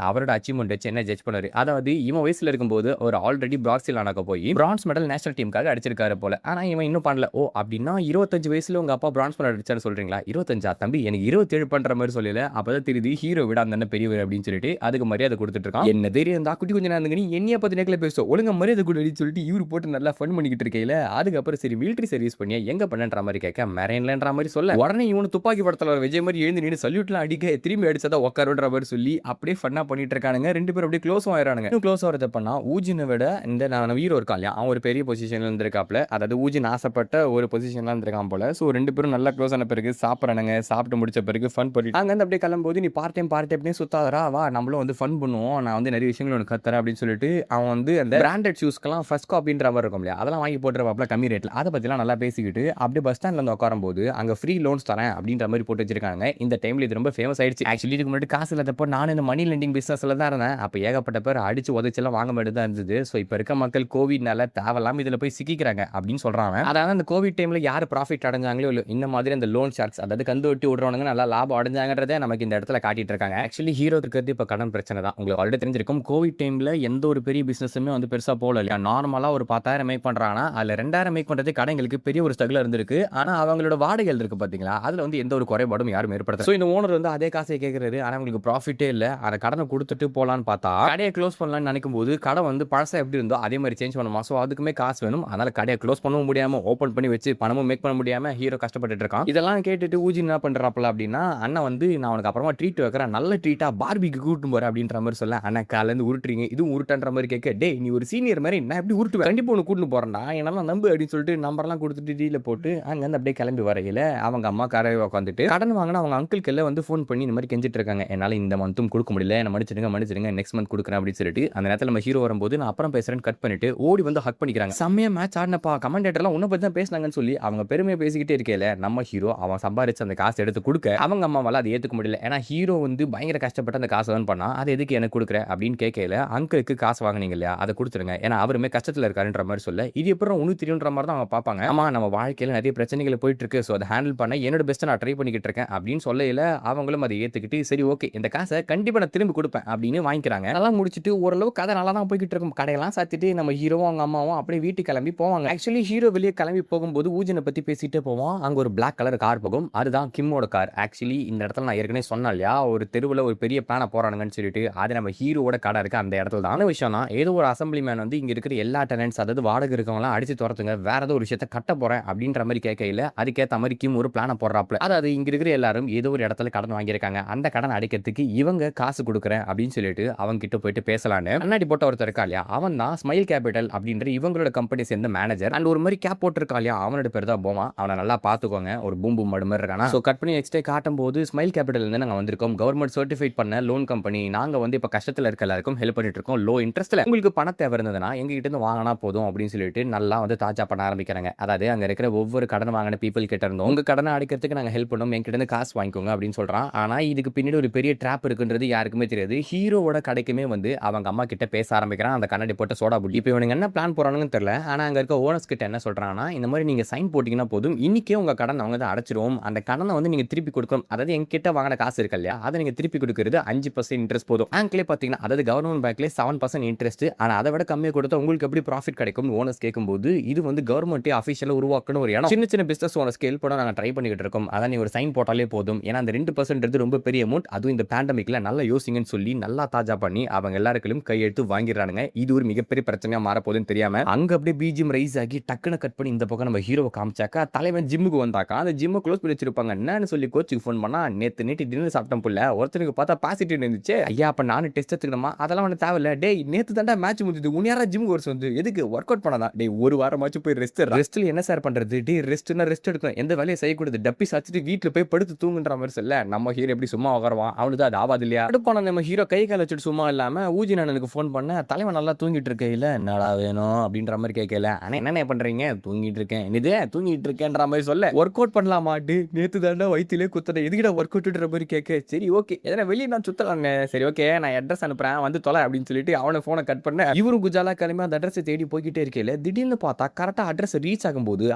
அவரோட அச்சீவ்மெண்ட் வச்சு என்ன ஜட்ஜ் பண்ணாரு. அதாவது இவன் வயசுல இருக்கும்போது ஒரு ஆல்ரெடி பாக்ஸில் ஆனாக்க போய் பிரான்ஸ் மெடல் நேஷனல் டீமுக்காக அடிச்சிருக்காரு போல. ஆனா இவன் இன்னும் பண்ணல. ஓ அப்படின்னா 25 வயசுல உங்க அப்பா பிரான்ஸ் மெடல் அடிச்சாரு சொல்றீங்களா? 25 தம்பி எனக்கு 27 பண்ற மாதிரி சொல்லல. அப்பதான் தெரியுது ஹீரோ விட அந்த பெரியவர் அப்படின்னு சொல்லிட்டு அதுக்கு மரியாதை கொடுத்துட்டு இருக்கான். என்ன தெரியும் தான் குட்டி கொஞ்சம் நேரம் நீ என்னைய பத்தி நேக்கல பேச ஒழுங்கா மரியாதை கொடு அப்படின்னு சொல்லிட்டு இவரு போட்டு நல்லா ஃபன் பண்ணிக்கிட்டு இருக்கையில அதுக்கப்புறம் சரி மிலிட்டரி சர்வீஸ் பண்ணியா எங்க பண்ணன்ற மாதிரி கேட்க மெரைன்லன்ற மாதிரி சொல்ல உடனே இவனு துப்பாக்கி படத்துல விஜய் மாதிரி எழுந்து நின்று சல்யூட்லாம் அடிக்க திரும்பி அடிச்சதா உட்காருன்ற மாதிரி சொல்லி அப்படியே ஃபன்னா பண்ணிட்டு இருக்கானுங்க. ரெண்டு பேரும் அப்படியே க்ளோஸ் ஆயிரானுங்க. க்ளோஸ் ஆகிறத பண்ணா ஊஜினை விட இந்த நான் ஹீரோ இருக்கான் இல்லையா அவன் ஒரு பெரிய பொசிஷன்ல இருந்திருக்காப்ல. அதாவது ஊஜின் ஆசைப்பட்ட ஒரு பொசிஷன்ல இருந்திருக்கான் போல. ஸோ ரெண்டு பேரும் நல்லா க்ளோஸ் ஆன பிறகு சாப்பிட்றானுங்க. சாப்பிட்டு முடிச்ச பிறகு ஃபன் பண்ணிட்டு அங்க அப்படியே கிளம்பும்போது நீ பார்ட் டைம் சுத்தாதரா வா நம்மளும் வந்து ஃபன் பண்ணுவோம் நான் வந்து நிறைய விஷயங்கள் உனக்கு கத்துறேன் அப்படின்னு சொல்லிட்டு அவன் வந்து அந்த பிராண்டட் ஷூஸ்க்கெல்லாம் ஃபர்ஸ்ட் காப்பின்ற மாதிரி இருக்கும் இல்லையா அதெல்லாம் வாங்கி போட்டுருவாப்ல கம்மி ரேட்ல. அதை பத்திலாம் நல்லா பேசிக்கிட்டு அப்படியே பஸ் ஸ்டாண்ட்ல வந்து உட்காரும் போது அங்க ஃப்ரீ லோன்ஸ் தரேன் அப்படின்ற மாதிரி போட்டு வச்சிருக்காங்க. இந்த டைம்ல இது ரொம்ப ஃபேமஸ் ஆயிடுச்சு. ஆக்சுவலி இதுக்கு முன்னாடி காசு இல்லாதப்போ நான் இந்த மணி லெண்டிங் பிசினஸ்ல தான் இருந்தேன். அப்போ ஏகப்பட்ட பேர் அடிச்சு உதச்செல்லாம் வாங்க வேண்டியது தான் இருந்தது. ஸோ இப்போ இருக்க மக்கள் கோவிட்னால தேவையில்லாம இதுல போய் சிக்கிக்கிறாங்க அப்படின்னு சொல்றாங்க. அதாவது அந்த கோவிட் டைம்ல யார் ப்ராஃபிட் அடைஞ்சாங்களோ இல்லை இந்த மாதிரி அந்த லோன் ஷார்க்ஸ் அதாவது கந்து வட்டி விடுறவங்க நல்லா லாபம் அடைஞ்சாங்கன்றதே நமக்கு இந்த இடத்துல காட்டிட்டு இருக்காங்க. ஆக்சுவலி ஹீரோ இருக்கிறது இப்போ கடன் பிரச்சனை தான். உங்களுக்கு ஆல்ரெடி தெரிஞ்சிருக்கும் கோவிட் டைம்ல எந்த ஒரு பெரிய பிசினஸுமே வந்து பெருசா போகல இல்லையா. நார்மலா ஒரு 10,000 மேக் பண்றாங்கன்னா அதுல 2,000 மேக் பண்றது கடைங்களுக்கு பெரிய ஒரு ஸ்ட்ரகிள் இருந்திருக்கு. ஆனா அவங்களோட வாடகைகள் இருக்கு பாத்தீங்களா அதுல வந்து எந்த ஒரு குறைபாடும் யாரும் ஏற்படுத்த. ஸோ இந்த ஓனர் வந்து அதே காசை கேட்கறாரு. ஆனா அவங்களுக்கு ப்ராஃபிட்டே இல்லை. அந்த கடனை கொடுத்துட்டு போலான்னு பார்த்தா கடையை க்ளோஸ் பண்ணலாம்னு நினைக்கும் போது கடை வந்து பழசா எப்படி இருந்தோ அதே மாதிரி சேஞ்ச் பண்ணுமா. ஸோ அதுக்குமே காசு வேணும். அதனால கடையை க்ளோஸ் பண்ணவும் முடியாம ஓப்பன் பண்ணி வச்சு பணமும் மேக் பண்ண முடியாம ஹீரோ கஷ்டப்பட்டு இருக்கான். இதெல்லாம் கேட்டுட்டு ஊஜி என்ன பண்றாப்ல அப்படின்னா அண்ணன் வந்து நான் உனக்கு அப்புறமா ட்ரீட் வைக்கிறேன் நல்ல ட்ரீட்டா பார்பிக்கு கூட்டு போறேன் அப்படின்ற மாதிரி சொல்ல அண்ணன் கால இருந்து உருட்டுறீங்க இதுவும் உருட்டன்ற மாதிரி கேட்க டே நீ ஒரு சீனியர் மாதிரி நான் எப்படி உருட்டுவேன் கண்டிப்பா உனக்கு கூட்டு போறேன்டா என்னெல்லாம் நம்பு அப்படின்னு சொல்லிட்டு நம்பர்லாம் கொடுத்துட்டு டீல போட்டு அங்க இருந்து அப்படியே கிளம்பி வரையில அவங்க அம்மா காரை உட்காந்துட்டு கடன் வாங்கினா அவங்க அங்கிளுக்கு எல்லாம் வந்து ஃபோன் பண்ணி இந்த மாதிரி கெஞ்சிட்டு இருக்காங்க. என்னால இந்த மந்த்தும் கொடுக்க முடியல என்ன மன்னிச்சிடுங்க நெக்ஸ்ட் மந்த் கொடுக்குறேன் அப்படின்னு சொல்லிட்டு அந்த நேரத்தில் நம்ம ஹீரோ வரும்போது நான் அப்புறம் பேசுறேன்னு கட் பண்ணிட்டு ஓடி வந்து ஹக் பண்ணிக்கிறாங்க. செம்மையா மேட்ச் ஆடினப்பா கமெண்டேட்டர்லாம் உன்னை பத்தி தான் பேசினாங்கன்னு சொல்லி அவங்க பெருமையை பேசிக்கிட்டே இருக்கேல நம்ம ஹீரோ அவன் சம்பாரிச்சு அந்த காசு எடுத்து கொடுக்க அவங்க அம்மாவால அதை ஏத்துக்க முடியல. ஏன்னா ஹீரோ வந்து பயங்கர கஷ்டப்பட்டு அந்த காசு ஏர்ன் பண்ணா அது எதுக்கு எனக்கு கொடுக்குற அப்படின்னு கேட்கல அங்கிளுக்கு காசு வாங்கினீங்க இல்லையா அதை கொடுத்துருங்க ஏன்னா அவருமே கஷ்டத்தில் இருக்காருன்ற மாதிரி சொல்ல இது எப்பறம் உனக்கு தெரியுன்ற மாதிரி தான் அவங்க பார்ப்பாங்க. ஆமா நம்ம வாழ்க்கையில் நிறைய பிரச்சனைகள் போயிட்டு இருக்கு ஸோ அதை ஹேண்டில் பண்ண என்னோட பெஸ்ட்டை நான் ட்ரை பண்ணிக்கிட்டு இருக்கேன் அப்படின்னு சொல்லையில அவங்களும் அதை ஏற்றுக்கிட்டு சரி ஓகே இந்த காசை கண்டிப்பாக நான் திரும்பி கொடுப்பேன் அப்படின்னு வாங்கிக்கிறாங்க. நல்லா முடிச்சுட்டு ஓரளவு கதை நல்லா தான் போய்கிட்டு இருக்கும். கடையெல்லாம் சாத்திட்டு நம்ம ஹீரோவும் அவங்க அம்மாவும் அப்படியே வீட்டுக்கு கிளம்பி போவாங்க. ஆக்சுவலி ஹீரோ வெளியே கிளம்பி போகும்போது ஊஜனை பற்றி பேசிட்டு போவோம். அங்கே ஒரு பிளாக் கலர் கார் போகும் அதுதான் கிம்மோட கார். ஆக்சுவலி இந்த இடத்துல நான் ஏற்கனவே சொன்னேன் இல்லையா ஒரு தெருவில் ஒரு பெரிய பிளானை போறானுங்கன்னு சொல்லிட்டு அது நம்ம ஹீரோட கடை இருக்கு அந்த இடத்துல தான் விஷயம்னா ஏதோ ஒரு அசம்பிளி மேன் வந்து இங்க இருக்கிற எல்லா டெனன்ட்ஸ் அதாவது வாடகை இருக்கவங்களாம் அடிச்சு துரத்துங்க வேற ஏதோ ஒரு விஷயத்த கட்ட போறேன் அப்படின்ற மாதிரி கேட்கையில அதுக்கேற்ற மாதிரி கிம் ஒரு பிளானை போடுறாப்ல. அதாவது இங்க இருக்கிற எல்லாரும் ஏதோ ஒரு இடத்துல கடன் வாங்கியிருக்காங்க அந்த கடன் அடைக்கிறதுக்கு இவங்க காசு கொடுக்குறேன் அப்படின்னு சொல்லிட்டு அவங்க கிட்ட போயிட்டு பேசலான்னு கண்ணாடி போட்ட ஒருத்தர் இருக்கா இல்லையா அவன் தான் ஸ்மைல் கேபிட்டல் அப்படின்ற இவங்களோட கம்பெனி சேர்ந்த மேனேஜர் அண்ட் ஒரு மாதிரி கேப் போட்டிருக்கா இல்லையா அவனோட பேர் தான் போமா அவனை நல்லா பாத்துக்கோங்க ஒரு பூம்பு மடு மாதிரி இருக்கானா. ஸோ கட் பண்ணி நெக்ஸ்ட் டே காட்டும் போது ஸ்மைல் கேபிட்டல் இருந்து நாங்கள் வந்திருக்கோம் கவர்மெண்ட் சர்டிஃபைட் பண்ண லோன் கம்பெனி நாங்க வந்து இப்போ கஷ்டத்தில் இருக்க எல்லாருக்கும் ஹெல்ப் பண்ணிட்டு இருக்கோம் லோ இன்ட்ரெஸ்ட்ல உங்களுக்கு பணம் தேவை இருந்ததுன்னா எங்க கிட்ட இருந்து வாங்கினா போதும் அப்படின்னு சொல்லிட்டு நல்லா வந்து தாஜா பண்ண ஆரம்பிக்கிறாங்க. அதாவது அங்க இருக்கிற ஒவ்வொரு கடன் வாங்கின பீப்புள் கிட்ட இருந்தோம் உங்க கடனை அடிக்கிறதுக்கு நாங்கள் ஹெல்ப் பண்ணோம் எங்கிட்ட இருந்து காசு வாங்கிக்கோங்க அப்படின்னு சொல்றான். ஆனா இதுக்கு பின்னாடி ஒரு பெரிய ட்ராப் இருக்குன்றது யாருக்குமே தெரியாது. ஹீரோவோட கடைக்குமே வந்து அவங்க அம்மா கிட்ட பேச ஆரம்பிக்கிறான் அந்த கண்ணாடி போட்ட சோடா புட்டி. இப்போ இவனுங்க என்ன பிளான் போறானுன்னு தெரியல. ஆனா அங்க இருக்க ஓனர்ஸ் கிட்ட என்ன சொல்றாங்கன்னா இந்த மாதிரி நீங்க சைன் போட்டீங்கன்னா போதும் இன்னைக்கே உங்க கடன் அவங்க தான் அடைச்சிரும் அந்த கடனை வந்து நீங்க திருப்பி கொடுக்கணும். அதாவது எங்கிட்ட வாங்கின காசு இருக்கு இல்லையா அதை நீங்க திருப்பி கொடுக்கிறது 5% இன்ட்ரெஸ்ட் போதும். பேங்க்லேயே பாத்தீங்கன்னா அதாவது கவர்மெண்ட் பேங்க்லேயே 7% இன்ட்ரெஸ்ட். ஆனா அதை விட கம்மியாக கொடுத்தா உங்களுக்கு எப்படி ப்ராஃபிட் கிடைக்கும் ஓனர்ஸ் கேட்கும்போது இது வந்து கவர்மெண்ட்டே அஃபிஷியலா உருவாக்கணும் ஒரு இடம். சின்ன பிசினஸ் ஓனர்ஸ் ஹெல்ப் பண்ண நாங்கள் ட்ரை பண்ணிக்கிட்டு இருக்கோம். அதான் நீ ஒரு சைன் போட்டாலே போதும் ஏன்னா அந்த 2% ரொம்ப பெரிய அமௌண்ட் அதுவும் இந்த பேண்டமிக்ல நல்லா யோசிங்கன்னு சொல்லி நல்லா தாஜா பண்ணி அவங்க எல்லாருக்கும் கையெழுத்து வாங்கிடுறானுங்க. இது ஒரு மிகப்பெரிய பிரச்சனையா மாறப்போகுதுன்னு தெரியாம அங்க அப்படியே பிஜிஎம் ரைஸ் ஆகி டக்குன்னு கட் பண்ணி இந்த பக்கம் நம்ம ஹீரோவை காமிச்சாக்கா தலைவன் ஜிம்முக்கு வந்தாக்கா அந்த ஜிம்மை க்ளோஸ் பண்ணி வச்சிருப்பாங்க. என்னன்னு சொல்லி கோச்சுக்கு ஃபோன் பண்ணா நேத்து டின்னர் சாப்பிட்டோம் புள்ள, ஒருத்தனுக்கு பார்த்தா பாசிட்டிவ் இருந்துச்சு. ஐயா அப்ப நானும் டெஸ்ட் எடுத்துக்கணுமா? அதெல்லாம் ஒண்ணும் தேவையில்ல. டேய் நேத்து தான்டா மேட்ச் முடிஞ்சது. உன்ன யாரா ஜிம் கோர்ஸ் வந்து எதுக்கு ஒர்க் அவுட் பண்ணாதான்? டேய் ஒரு வாரமாச்சும் போய் ரெஸ்ட் எடுடா. ரெஸ்ட்ல என்ன சார் பண்றது? டேய் ரெஸ்ட்னா ரெஸ்ட் எடுக்கணும். எந்த வேலையும் செய்யக்கூடாது. டப்பி சாச்சிட்டு வீட்ல போய் படுத்து தூங்குன்ற மாதிரி சொல்ல, நம்ம ஹீரோ எப்படி சும்மா உட்காருவான்? அவனுக்கு அது ஆவாது இல்லையா? அடுப்பான நம்ம ஹீரோ கை கால் வச்சுட்டு சும்மா இல்லாம ஊஜி அண்ணனுக்கு ஃபோன் பண்ண, தலைவன் நல்லா தூங்கிட்டு இருக்கையில என்னடா வேணும் அப்படின்ற மாதிரி கேட்கல. ஆனா என்னென்ன பண்றீங்க? தூங்கிட்டு இருக்கேன். என்னது தூங்கிட்டு இருக்கேன்ற மாதிரி சொல்ல, ஒர்க் அவுட் பண்ணலாமா? நேத்து தாண்டா வயித்திலே குத்துறேன். எதுக்கிட்ட ஒர்க் அவுட்ன்ற மாதிரி கேட்க, சரி ஓகே எதனா வெளியே நான் சுத்தலாங்க. சரி ஓகே நான் அட்ரஸ் அனுப்புறேன் வந்து தொலை அப்படின்னு சொல்லிட்டு அவனை போனை கட் பண்ண, இவரும் குஜாலா கிளம்பி அந்த அட்ரஸை தேடி போய்கிட்டே இருக்கையில திடீர்னு பார்த்தா கரெக்டா அட்ரஸ் ரீச் ஆகும்போது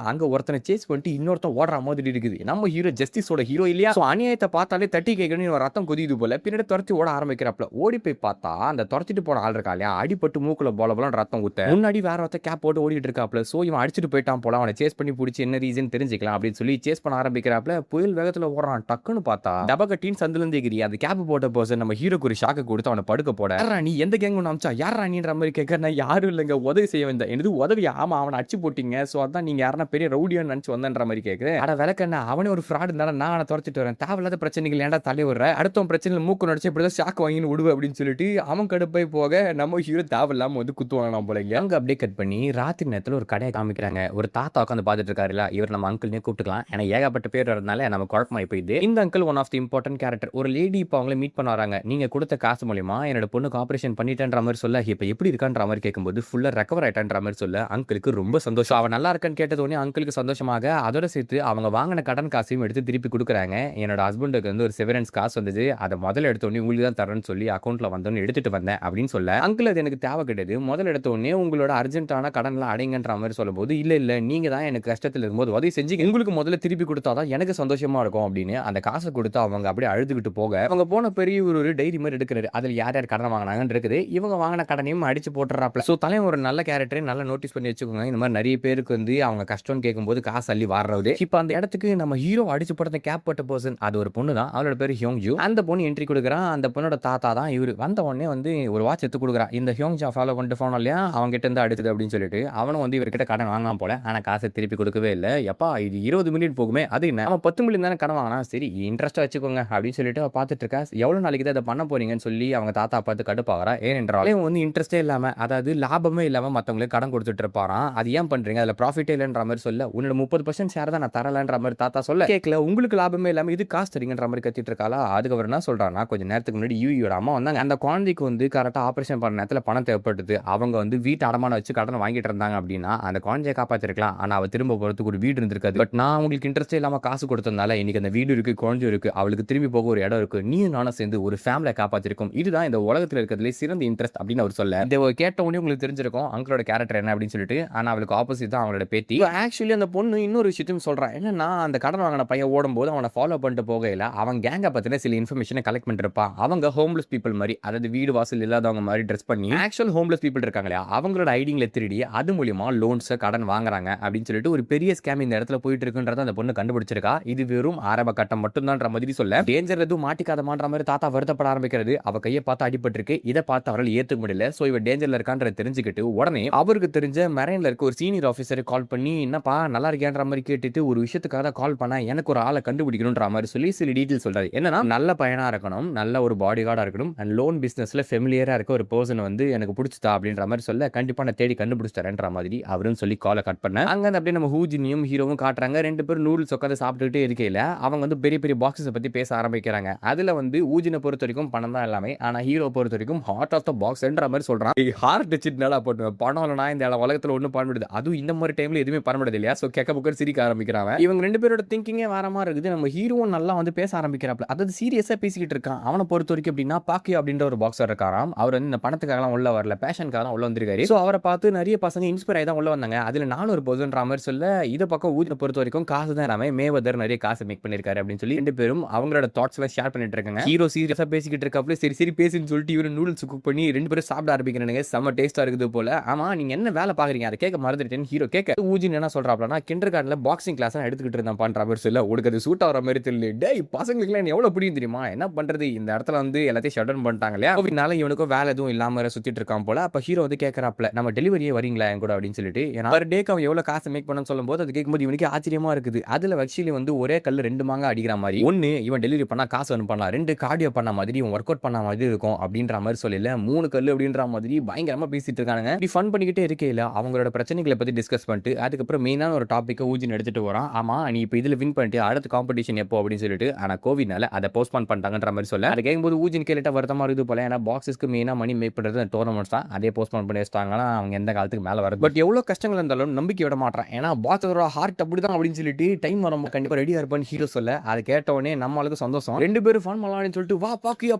அங்க ஒருத்தனை சேஸ் பண்ணிட்டு இன்னொருத்தன் ஓடுற மாதிரி இருக்குது. நம்ம ஹீரோ ஜஸ்டிஸோட ஹீரோ இல்லையா? சோ அநியாயத்தை பார்த்தாலே தட்டி கேட்கணும் ரத்தம் கொதிது போல பின்னாடி துரத்தி ஓட ஆரம்பிக்கிறாப்ல. ஓடி போய் பார்த்தா அந்த துரத்திட்டு போன ஆள் இருக்கா இல்லையா, அடிபட்டு மூக்குல போல போல ரத்தம் ஊத்த முன்னாடி வேற ஒருத்த கேப் போட்டு ஓடிட்டு இருக்காப்ல. சோ இவன் அடிச்சுட்டு போயிட்டான் போல, அவனை சேஸ் பண்ணி பிடிச்சி என்ன ரீசன் தெரிஞ்சுக்கலாம் அப்படின்னு சொல்லி சேஸ் பண்ண ஆரம்பிக்கிறாப்ல. புயல் வேகத்துல ஓடுறான். டக்குன்னு பார்த்தா டபகட்டின் சந்துல இருந்து எகிரி அந்த கேப் போட்ட பர்சன் நம்ம ஹீரோக்கு ஒரு ஷாக்கு கொடுத்து அவனை படுக்க போட, யாரா நீ எந்த கேங் ஒன்று அமிச்சா, யாரா நீன்ற மாதிரி கேட்க, நான் யாரும் இல்லைங்க உதவி செய்ய வந்தேன். எனது உதவி? ஆமா அவனை அடிச்சு போட்டீங்க, சோ அதான் நீங்க யாரா பெரிய ரவுடியான்னு நினைச்சு வந்தன்ற மாதிரி கேட்குது. அட விளக்கண்ணா அவனே ஒரு ஃப்ராட் இருந்தாலும் நான் அவனை துரத்திட்டு வரேன், தேவையில்லாத பிரச்சனைகள் ஏன்டா தலை விடுற, அடுத்தவன் பிரச்சனை மூக்கு நடிச்சு இப்படிதான் ஷாக் வாங்கின்னு விடுவேன் அப்படின்னு சொல்லிட்டு அவன் கடுப்பாய் போக நம்ம ஹீரோ தேவையில்லாம வந்து குத்துவாங்க போல. அங்க அப்படியே கட் பண்ணி ராத்திரி நேரத்தில் ஒரு கடையை காமிக்கிறாங்க. ஒரு தாத்தா உட்காந்து பார்த்துட்டு இருக்காருல்ல, இவர் நம்ம அங்கிள்னே கூப்பிட்டுக்கலாம், ஏன்னா ஏகப்பட்ட பேர் வரதுனால நம்ம குழப்பமாய் போயிடுது. இந்த uncle one of the important character. ஒரு லேடி இப்போ அவங்கள மீட் பண்ண வராங்க. நீங்க கொடுத்த காசு மூலியமா என்னோட பொண்ணுக்கு ஆபரேஷன் பண்ணிட்டேன்ற மாதிரி சொல்ல, இப்போ எப்படி இருக்கான்ற மாதிரி கேட்கும்போது ஃபுல்லா ரெக்கவர் ஆயிட்டான்ற மாதிரி சொல்ல அங்கிளுக்கு ரொம்ப சந்தோஷம். அவன் நல்லா இருக்கான்னு கேட்டதோடனே அங்கிளுக்கு சந்தோஷமாக அதோட சேர்த்து அவங்க வாங்கின கடன் காசையும் எடுத்து திருப்பி கொடுக்குறாங்க. என்னோட ஹஸ்பண்டுக்கு வந்து ஒரு செவரன்ஸ் காசு வந்தது, அதை முதல்ல எடுத்தோடனே உங்களுக்கு தான் தரேன்னு சொல்லி அக்கௌண்ட்ல வந்தோன்னு எடுத்துட்டு வந்தேன் அப்படின்னு சொல்ல, அங்கிள் அது எனக்கு தேவை கிடையாது, முதல்ல எடுத்தோடனே உங்களோட அர்ஜென்ட்டான கடன்லாம் அடைங்கன்ற மாதிரி சொல்லும் போது, இல்ல இல்ல நீங்க தான் எனக்கு கஷ்டத்தில் இருக்கும்போது உதவி செஞ்சு உங்களுக்கு முதல்ல திருப்பி கொடுத்தாதான் எனக்கு சந்தோஷமா இருக்கும் அப்படின்னு அந்த காசை கொடுத்து அவங்க அப்படியே அழுதுகிட்டு போக, அவங்க போன பெரிய ஒரு டைரி மாதிரி எடுக்கிறாரு. அதில் யார் யார் கடன் வாங்கினாங்கன்னு இருக்குது. இவங்க வாங்கின கடனையும் அடிச்சு போட்டுறாப்ல. ஸோ தலைவன் ஒரு நல்ல கேரக்டரை நல்லா நோட்டீஸ் பண்ணி வச்சுக்கோங்க. இந்த மாதிரி நிறைய பேருக்கு வந்து அவங்க கஷ்டம்னு கேட்கும்போது காசு அள்ளி வாடுறது. இப்போ அந்த இடத்துக்கு நம்ம ஹீரோ அடிச்சு போட்ட கேப் போட்ட பர்சன் அது ஒரு பொண்ணு தான், அவளோட பேர் ஹியோங்ஜூ. அந்த பொண்ணு என்ட்ரி கொடுக்குறான். அந்த பொண்ணோட தாத்தா தான் இவரு. வந்த உடனே வந்து ஒரு வாட்ச் எடுத்து கொடுக்குறான். இந்த ஹியோங்ஜா ஃபாலோ பண்ணிட்டு போனோம் இல்லையா, அவங்க கிட்ட இருந்து அடுத்தது அப்படின்னு சொல்லிட்டு அவனும் வந்து இவர்கிட்ட கடன் வாங்கலாம் போல. ஆனால் காசை திருப்பி கொடுக்கவே இல்லை. எப்பா இது 20 மில்லியன் போகுமே, அது என்ன அவன் 10 மில்லியன் தானே கடன் வாங்கினா, சரி இன்ட்ரெஸ்ட்டாக வச்சுக்கோங்க அப்படின்னு சொல்லிட்டு அவள் பார்த்துட்டு இருக்கா. எவ்வளோ நாளைக்கு தான் இதை பண்ண போறீங்கன்னு சொல்லி அவங்க தாத்தா பார்த்து கடுப்பாகிறா. ஏனென்றால் இவன் வந்து இன்ட்ரெஸ்டே இல்லாமல், அதாவது லாபமே இல்லாமல் மற்றவங்களுக்கு கடன் கொடுத்துட்டு இருப்பாராம். அது ஏன் பண்றீங்க, அதில் ப்ராஃபிட்டே இல்லைன்ற மாதிரி சொல்ல, உன்னோட 30% ஷேர் தான் நான் தரலன்ற மாதிரி தாத்தா சொல்ல, கேட்கல உங்களுக்கு லாபமே இல்லாமல் இது காசு தரீங்கன்ற மாதிரி கத்திட்டு இருக்காளா. அதுக்கு அவர் என்ன சொல்றான்னா, கொஞ்சம் நேரத்துக்கு முன்னாடி யூயோட அம்மா வந்தாங்க, அந்த குழந்தைக்கு வந்து கரெக்டாக ஆப்ரேஷன் பண்ண நேரத்தில் பணம் தேவைப்பட்டது, அவங்க வந்து வீட்டு அடமானம் வச்சு கடன் வாங்கிட்டு இருந்தாங்க அப்படின்னா அந்த குழந்தையை காப்பாற்றிருக்கலாம். ஆனால் அவள் திரும்ப போகிறதுக்கு ஒரு வீடு இருந்திருக்காது. பட் நான் உங்களுக்கு இன்ட்ரெஸ்டே இல்லாமல் காசு கொடுத்ததுனால இன்னைக்கு அந்த வீடு இருக்கு, குழந்தை இருக்கு, அவளுக்கு திரும்பி போக ஒரு இடம் இருக்கு, நீயும் நானும் சேர்ந்து ஒரு ஃபேமிலியை காப்பாற்றிருக்கோம், இதுதான் இந்த உலகத்தில் இருக்கிறதுலே சிறந்த இன்ட்ரெஸ்ட் அப்படின்னு அவர் சொல்ல, இதை கேட்ட உடனே உங்களுக்கு தெரிஞ்சிருக்கும் அங்களோட கேரக்டர் என்ன அப்படின்னு சொல்லிட்டு. ஆனால் அவளுக்கு ஆப்போசிட் தான் அவங்களோட பேத்தி. ஆக்சுவலி அந்த பொண்ணு இன்னொரு விஷயத்தையும் சொல்றான். என்னன்னா அந்த கடன் வாங்கின பையன் ஓடும்போது அவனை ஃபாலோ பண்ணிட்டு போகையில அவன் கேங்கை பத்தின சில இன்ஃபர்மேஷனை கலெக்ட் பண்ணிட்டு இருப்பான். அவங்க ஹோம்லெஸ் பீப்புள் மாதிரி, அதாவது வீடு வாசல் இல்லாதவங்க மாதிரி ட்ரெஸ் பண்ணி ஆக்சுவல் ஹோம்லெஸ் பீப்புள் இருக்காங்களா அவங்களோட ஐடிங்களை திருடி அது மூலியமா லோன்ஸ் கடன் வாங்குறாங்க அப்படின்னு சொல்லிட்டு ஒரு பெரிய ஸ்கேம் இந்த இடத்துல போயிட்டு இருக்குன்றத அந்த பொண்ணு கண்டுபிடிச்சிருக்கா. இது வெறும் ஆரம்ப கட்டம் மட்டும்தான்ற மாதிரி சொல்ல, டேஞ்சர் எதுவும் மாட்டிக்காதமான்ற மாதிரி தாத்தா வருத்தப்பட ஆரம்பிக்கிறது. அவ கையை பார்த்து அடிபட்டிருக்கு, இதை பார்த்து அவரால் ஏத்துக்க முடியல. சோ இவ டேஞ்சர்ல இருக்கான்ற தெரிஞ்சுக்கிட்டு உடனே அவருக்கு தெரிஞ்ச மெரைன்ல இருக்க ஒரு சீனியர் ஆஃபீஸரை கால் பண்ணி, என்னப்பா நல்லா இருக்கியான்ற மாதிரி கேட்டுட்டு ஒரு விஷயத்துக்காக கால் பண்ண, எனக்கு ஒரு ஆளை கண்டுபிடிக்கணும்ன்ற மாதிரி சொல்லி சில டீடைல் சொல்றாரு. என்னன்னா நல்ல பையனா இருக்கணும், நல்ல ஒரு பாடி கார்டா இருக்கணும், அண்ட் லோன் பிசினஸ்ல ஃபெமிலியரா இருக்க ஒரு பர்சன் வந்து எனக்கு பிடிச்சதா அப்படின்ற மாதிரி சொல்ல, கண்டிப்பா நான் தேடி கண்டுபிடிச்சிட்டேன்ற மாதிரி அவரும் சொல்லி காலை கட் பண்ண. அங்க அப்படியே நம்ம ஹூஜினியும் ஹீரோவும் காட்டுறாங்க. ரெண்டு பேரும் நூடுல்ஸ் உட்காந்து சாப்பிட்டுட்டே இருக்கையில அவங்க வந்து பெரிய பெரிய பாக்ஸஸ் பத்தி பேச ஆரம்பிக்கிறாங்க. அதுல வந்து ஊஜினை பொறுத்த வரைக்கும் பணம் தான் எல்லாமே, ஆனா ஹீரோ பொறுத்த வரைக்கும் ஹார்ட் ஆஃப் த பாக்ஸ்ன்ற மாதிரி சொல்றான். ஹார்ட் வச்சுட்டு போட்டு பணம் இல்லைனா இந்த உலகத்துல ஒன்றும் பண்ண முடியாது, அதுவும் இந்த மாதிரி டைம்ல எதுவுமே பண்ண முடியாது இல்லையா. சோ கேட்க புக்கர் சிரிக்க ஆரம்பிக்கிறாங்க. இவங்க ரெண்டு பேரோட திங்கிங்கே வேற மாதிரி இருக்குது. நம்ம ஹீரோவும் நல்லா வந்து பேச ஆரம்பிக்கிறாப்ல, அதாவது சீரியஸா பேசிக்கிட்டு இருக்கான். அவனை பொறுத்த வரைக்கும் அப்படின்னா பாக்கியோ அப்படின்ற ஒரு பாக்ஸர் இருக்காராம். அவர் வந்து இந்த பணத்துக்காகலாம் உள்ள வரல, பேஷனுக்காக உள்ள வந்திருக்காரு. சோ அவரை பார்த்து நிறைய பசங்க இன்ஸ்பயர் ஆகி தான் உள்ள வந்தாங்க. அதுல நானும் ஒரு பர்சன்ற மாதிரி சொல்ல, இதை பக்கம் ஊஜினை பொறுத்த வரைக்கும் காசு தான் எல்லாமே, மேவதர் நிறைய காசு மேக் பண்ணிருக்காரு அப்படின்னு சொல்லி ரெண்டு பேரும் அவங்களோட தாட்ஸ் எல்லாம் ஷேர் பண்ணிட்டு இருக்காங்க. ஹீரோ சீரியஸா பேசிக்கிட்டு இருக்காப்ல, சரி சரி பேசுன்னு சொல்லிட்டு இவரு நூடுல்ஸ் குக் பண்ணி ரெண்டு பேரும் சாப்பிட ஆரம்பிக்கிறானுங்க. செம்ம டேஸ்டா இருக்குது போல. ஆமா நீங்க என்ன வேலை பாக்குறீங்க அதை கேட்க மறந்துட்டேன்னு ஹீரோ கேட்க, ஊஜின் என்ன சொல்றாப்லனா கிண்டர் கார்டன்ல பாக்ஸிங் கிளாஸ் எடுத்துக்கிட்டு இருந்தான் பண்ற மாதிரி சொல்ல, உனக்கு அது சூட் ஆகிற மாதிரி தெரியல. டேய் பசங்களுக்கு எவ்வளவு பிடிக்கும் தெரியுமா, என்ன பண்றது இந்த இடத்துல வந்து எல்லாத்தையும் ஷட் டவுன் பண்ணிட்டாங்க இல்லையா, அதனால இவனுக்கும் வேலை எதுவும் இல்லாம சுத்திட்டு இருக்கான் போல. அப்ப ஹீரோ வந்து கேட்கறாப்ல, நம்ம டெலிவரியே வரீங்களா என் கூட அப்படின்னு சொல்லிட்டு. ஏன்னா பர் டேக்கு அவன் எவ்வளவு காசு மேக் பண்ணு சொல்லும் போது அது கேட்கும்போது இவனுக்கு ஆச்சரியமா இருக்குது. அதுல வச்சில வந்து ஒரே கல்லு ரெண்டு மாங்க அடிக்கிற மாதிரி, ஒன்னு இவன் டெலிவரி பண்ணா காசு earn பண்ணலாம், 2 கார்டியோ பண்ண மாதிரி ஒர்க் அவுட் பண்ண மாதிரி இருக்கும் அப்படின்ற மாதிரி சொல்லல 3 கல்லு அப்படின்ற மாதிரி பயங்கரமா பேசிட்டு இருக்கானுங்க. இப்படி ஃபன் பண்ணிக்கிட்டே இருக்கையில அவங்களோட பிரச்சனைகளை பத்தி டிஸ்கஸ் பண்ணிட்டு அதுக்கப்புறம் மெயினான ஒரு டாபிக்கை ஊஜின் எடுத்துட்டு வரான். ஆமா நீ இப்போ இதுல வின் பண்ணிட்டு அடுத்த காம்படிஷன் எப்போ அப்படின்னு சொல்லிட்டு, ஆனா கோவிட்னால அதை போஸ்ட்பான் பண்ணிட்டாங்கன்ற மாதிரி சொல்ல அதை கேட்கும்போது ஊஜின் கேட்ட வருத்தமா இருக்குது போல. ஏன்னா பாக்ஸஸ்க்கு மெயினா மணி மேக் பண்றது டோர்னமெண்ட்ஸ் தான், அதே போஸ்ட்பான் பண்ணி வச்சிட்டாங்கன்னா அவங்க எந்த காலத்துக்கு மேல வரும். பட் எவ்வளவு கஷ்டங்கள் இருந்தாலும் நம்பிக்கை விட மாட்டான். ஏன்னா பாக்ஸரோட ஹார்ட் அப்படிதான் அப்படின்னு சொல்லிட்டு டைம் வரும் கண்டிப்பா ரெடியா இருப்பான்னு ஹீரோ சொல்ல அதை கேட்டவொடனே நம்மளுக்கு சந்தோஷம். 2 பேரும் ஃபன் பண்ணலாம்னு சொல்லிட்டு வா